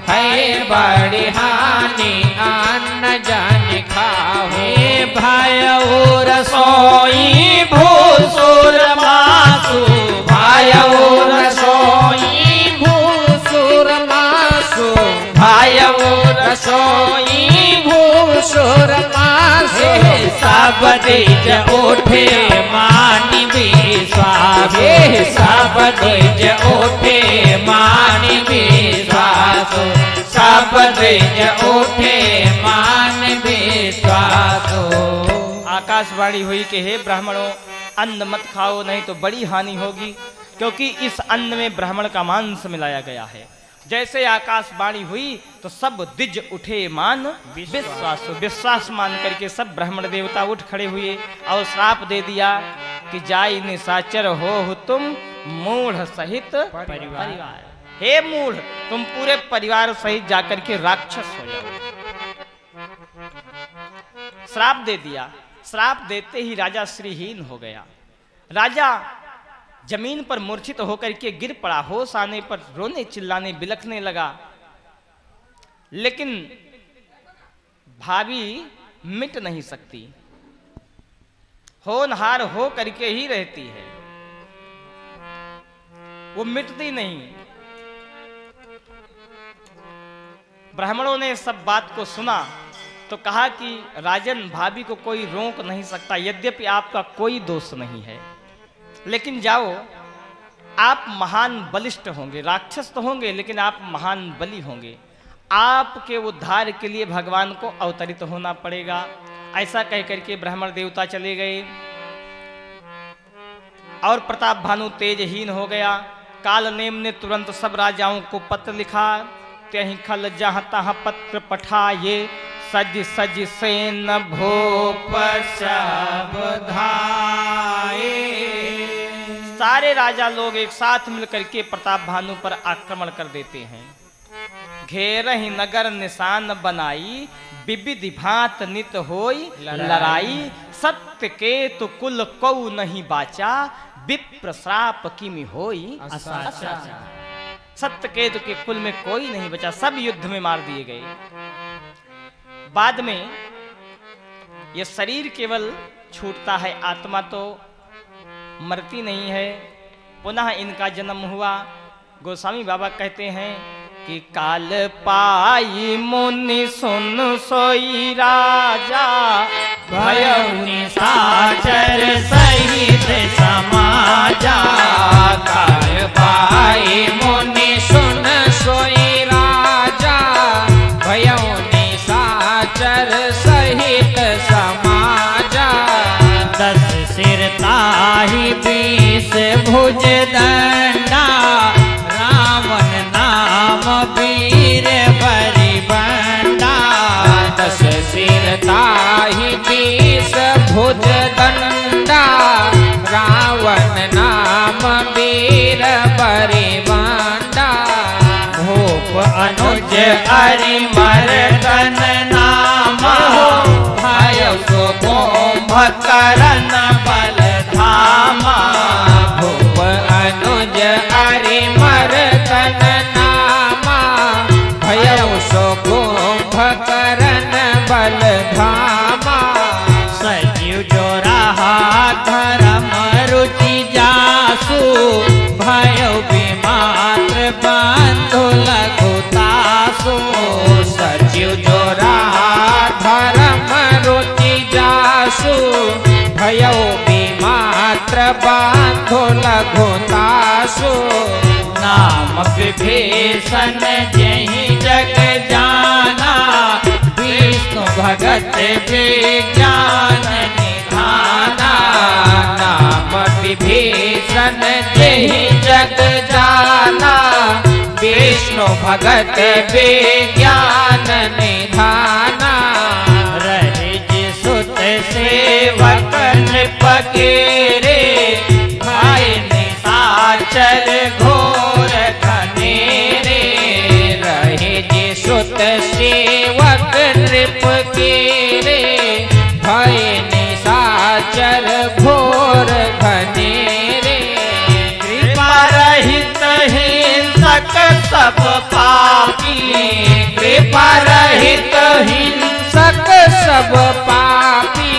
है बड़ी हानि अन्न जन खाहु। भायऊ रसोई भूसुर मासु। भायऊ रसोई भूसुर मासु। भायऊ रसोई भूसुर मासु। सब द्विज उठे मानि विश्वास। सब द्विज उठे मानि विश्वास। सब द्विज उठे मान विश्वास। आकाशवाणी हुई कि हे ब्राह्मणों, अन्न मत खाओ, नहीं तो बड़ी हानि होगी, क्योंकि इस अन्न में ब्राह्मण का मांस मिलाया गया है। जैसे आकाशवाणी हुई तो सब द्विज उठे मान विश्वास। विश्वास मान करके सब ब्राह्मण देवता उठ खड़े हुए और श्राप दे दिया कि जाई निशाचर हो तुम मूढ़ सहित परिवार। हे मूढ़, तुम पूरे परिवार सहित जाकर के राक्षस हो जाओ। श्राप दे दिया। श्राप देते ही राजा श्रीहीन हो गया। राजा जमीन पर मूर्छित होकर के गिर पड़ा। होश आने पर रोने चिल्लाने बिलखने लगा। लेकिन भाभी मिट नहीं सकती, होनहार हो करके ही रहती है, वो मिटती नहीं। ब्राह्मणों ने सब बात को सुना तो कहा कि राजन, भाभी को कोई रोक नहीं सकता, यद्यपि आपका कोई दोष नहीं है, लेकिन जाओ, आप महान बलिष्ठ होंगे, राक्षस तो होंगे लेकिन आप महान बली होंगे, आपके उद्धार के लिए भगवान को अवतरित होना पड़ेगा। ऐसा कह करके ब्राह्मण देवता चले गए और प्रताप भानु तेजहीन हो गया। कालनेम ने तुरंत सब राजाओं को पत्र लिखा। त्यहीं खल जहाँ तहाँ पत्र पठाए, सज सज सेन भूप सब धाये। सारे राजा लोग एक साथ मिलकर के प्रताप भानु पर आक्रमण कर देते हैं। घेरहि नगर निशान बनाई, विविधि भांत नित होई लड़ाई। सत्य के तो कुल कौ नहीं बाचा, विप्र श्राप किमि होई असाचा। सत्य केतु के कुल में कोई नहीं बचा, सब युद्ध में मार दिए गए। बाद में यह शरीर केवल छूटता है, आत्मा तो मरती नहीं है। पुनः इनका जन्म हुआ। गोस्वामी बाबा कहते हैं कि काल पाई मुनि सुन सोई राजा, भयउ निशाचर सहित समाजा। काल पाई मुनि सुन सोई राजा, भयउ निशाचर सहित समाजा। 10 सिर ताहि 20 भुज दंडा, रावण नाम वीर बरिबंडा। 10 सिर ताहि 20 भुज दंडा, रावण नाम वीर बरिवांडा भूप अनुज अरिमर्दन नामा भयो सो कुंभकर्ण बलधामा भूप अनुज अरिमर्दन नामा भयो सो कुंभकर्ण बलधामा सजीव जो रहा धर्म रुचि जासु भयो विमात्र बंधु लघुतासु सजीव जो रहा धर्म रुचि जासु भयो विमात्र बंधु लघुतासु नाम विभीषण जहि जग जाना विष्णु भगत विज्ञान निधाना नाम विभीषण जहि जग जाना विष्णु भगत विज्ञान निधाना रहे सुत सेवक नृप केरे भाई निशाचर घोर घनेरे रहे सुत सेवक नृप केरे भय निशाचर घोर घनेरे कृपा रहित हिंसक सब पापी कृपा रहित हिंसक सब पापी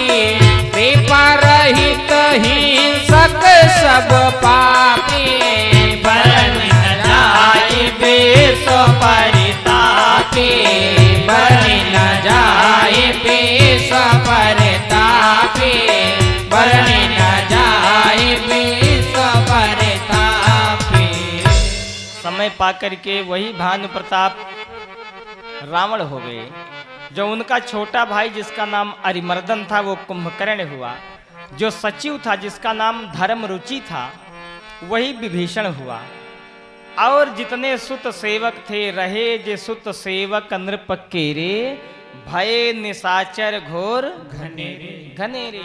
कृपा रहित हिंसक सब पापी बरन न जाय बेस परितापी बरन न जाय बेस परितापी बरन न जाय बेस परितापी। समय पाकर के वही भानु प्रताप रावण हो गए। जो उनका छोटा भाई जिसका नाम अरिमर्दन था वो कुंभकर्ण हुआ। जो सचिव था जिसका नाम धर्म रुचि था वही विभीषण हुआ। और जितने सुत सेवक थे रहे जे सुत सेवक नृप केरे भय निशाचर घोर घनेरे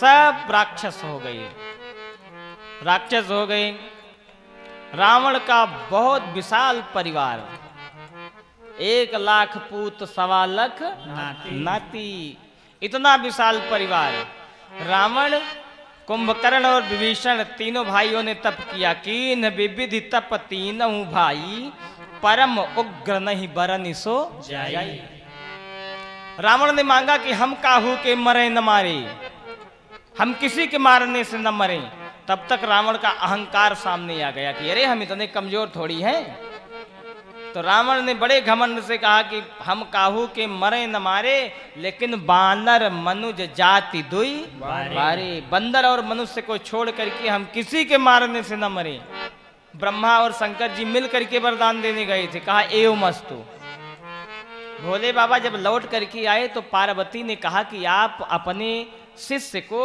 सब राक्षस हो गए। राक्षस हो गए। रावण का बहुत विशाल परिवार 1,00,000 पूत 1,25,00,000 नाती इतना विशाल परिवार। रावण कुंभकर्ण और विभीषण तीनों भाइयों ने तप किया। कीन विविधि तप तीनों भाई परम उग्र नहीं बरनि सो जाई। रावण ने मांगा कि हम काहू के मरे न मारे, हम किसी के मारने से न मरे। तब तक रावण का अहंकार सामने आ गया कि अरे हम इतने कमजोर थोड़ी हैं। तो रावण ने बड़े घमंड से कहा कि हम काहू के मरे न मारे लेकिन बानर मनुज जाति दुई बारे। बंदर और मनुष्य को छोड़ करके हम किसी के मारने से न मरे। ब्रह्मा और शंकर जी मिल करके वरदान देने गए थे। कहा एवं मस्तु। भोले बाबा जब लौट करके आए तो पार्वती ने कहा कि आप अपने शिष्य को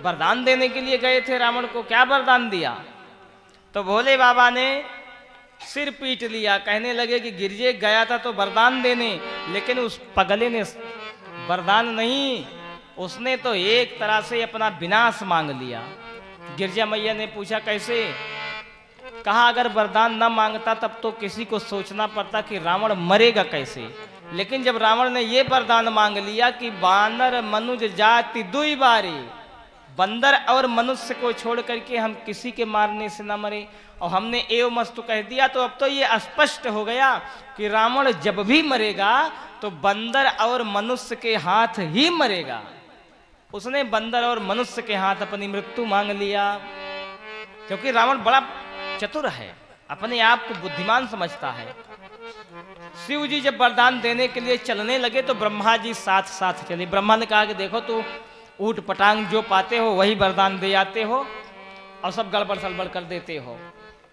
वरदान देने के लिए गए थे, रावण को क्या वरदान दिया? तो भोले बाबा ने सिर पीट लिया। कहने लगे कि गिरजे गया था तो वरदान देने, लेकिन उस पगले ने वरदान नहीं, उसने तो एक तरह से अपना विनाश मांग लिया। गिरजा मैया ने पूछा कैसे? कहा अगर वरदान न मांगता तब तो किसी को सोचना पड़ता कि रावण मरेगा कैसे। लेकिन जब रावण ने ये वरदान मांग लिया कि बानर मनुज जाति दुई बारी, बंदर और मनुष्य को छोड़ करके हम किसी के मारने से न मरे, और हमने एव मस्तु कह दिया, तो अब तो ये स्पष्ट हो गया कि रावण जब भी मरेगा तो बंदर और मनुष्य के हाथ ही मरेगा। उसने बंदर और मनुष्य के हाथ अपनी मृत्यु मांग लिया, क्योंकि रावण बड़ा चतुर है, अपने आप को बुद्धिमान समझता है। शिव जी जब वरदान देने के लिए चलने लगे तो ब्रह्मा जी साथ साथ चले। ब्रह्मा ने कहा कि देखो तू ऊट पटांग जो पाते हो वही वरदान दे जाते हो और सब गड़बड़ सड़बड़ कर देते हो।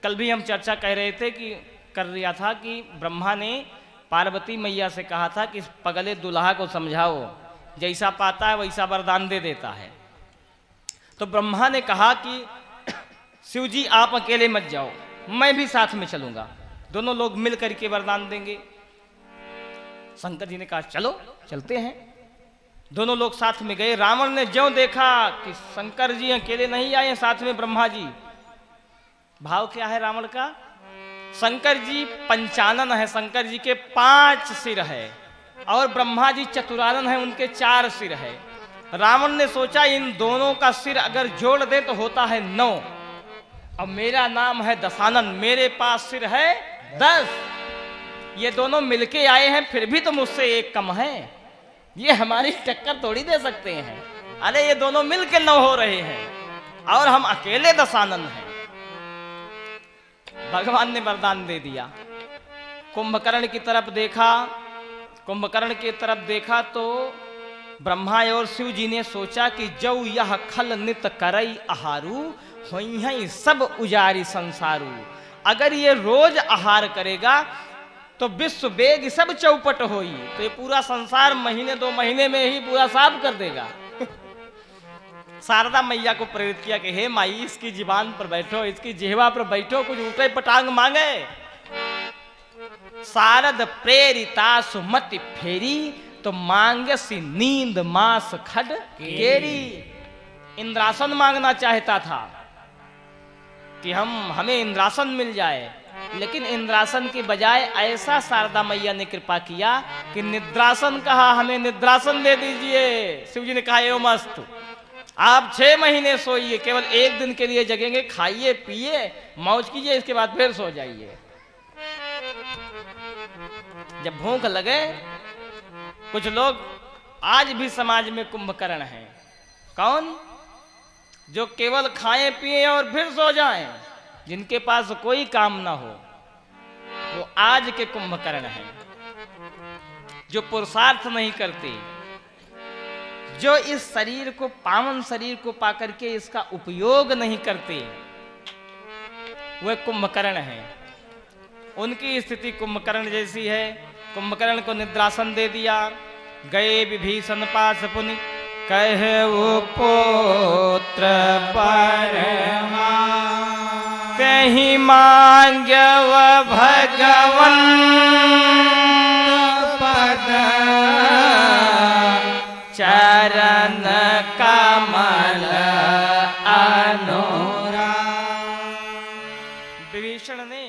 कल भी हम चर्चा कर रहे थे कि कर रहा था कि ब्रह्मा ने पार्वती मैया से कहा था कि इस पगले दुल्हा को समझाओ, जैसा पाता है वैसा वरदान दे देता है। तो ब्रह्मा ने कहा कि शिव जी आप अकेले मत जाओ, मैं भी साथ में चलूंगा, दोनों लोग मिल करके वरदान देंगे। शंकर जी ने कहा चलो चलते हैं। दोनों लोग साथ में गए। रावण ने ज्यों देखा कि शंकर जी अकेले नहीं आए, साथ में ब्रह्मा जी। भाव क्या है रावण का? शंकर जी पंचानन है, शंकर जी के 5 सिर है, और ब्रह्मा जी चतुरानन है, उनके 4 सिर है। रावण ने सोचा इन दोनों का सिर अगर जोड़ दे तो होता है 9, और मेरा नाम है दशानन, मेरे पास सिर है 10। ये दोनों मिलके आए हैं, फिर भी तो मुझसे एक कम है, ये हमारी टक्कर थोड़ी दे सकते हैं। अरे ये दोनों मिलके 9 हो रहे हैं और हम अकेले दशानन हैं। भगवान ने वरदान दे दिया। कुंभकर्ण की तरफ देखा, कुंभकर्ण की तरफ देखा तो ब्रह्मा और शिव जी ने सोचा कि जौ यह खल नित करई आहारू, होई सब उजारी संसारू। अगर ये रोज आहार करेगा तो विश्व वेग सब चौपट होई, तो ये पूरा संसार महीने 2 महीने में ही पूरा साफ कर देगा। शारदा मैया को प्रेरित किया कि हे माई, इसकी जीवान पर बैठो, इसकी जिह्वा पर बैठो, कुछ ऊटे पटांग मांगे। शारद प्रेरिता सुमति फेरी, तो मांगसी नींद मास खड केरी। इंद्रासन मांगना चाहता था कि हमें इंद्रासन मिल जाए, लेकिन इंद्रासन के बजाय ऐसा शारदा मैया ने कृपा किया कि निद्रासन कहा, हमें निद्रासन दे दीजिए। शिव जी ने कहा एवं मस्त, आप 6 महीने सोइए, केवल 1 दिन के लिए जगेंगे, खाइए पिए मौज कीजिए, इसके बाद फिर सो जाइए। जब भूख लगे, कुछ लोग आज भी समाज में कुंभकर्ण हैं। कौन? जो केवल खाएं पिए और फिर सो जाएं, जिनके पास कोई काम ना हो, वो आज के कुंभकर्ण हैं। जो पुरुषार्थ नहीं करते, जो इस शरीर को, पावन शरीर को पाकर के इसका उपयोग नहीं करते, वे कुंभकर्ण हैं। उनकी स्थिति कुंभकर्ण जैसी है। कुंभकर्ण को निद्रासन दे दिया। गए विभीषण पास पुनि, कहे वो पुत्र परमा, कहीं मांग्यव भगवन पद, चरण कमल अनुराग। विभीषण ने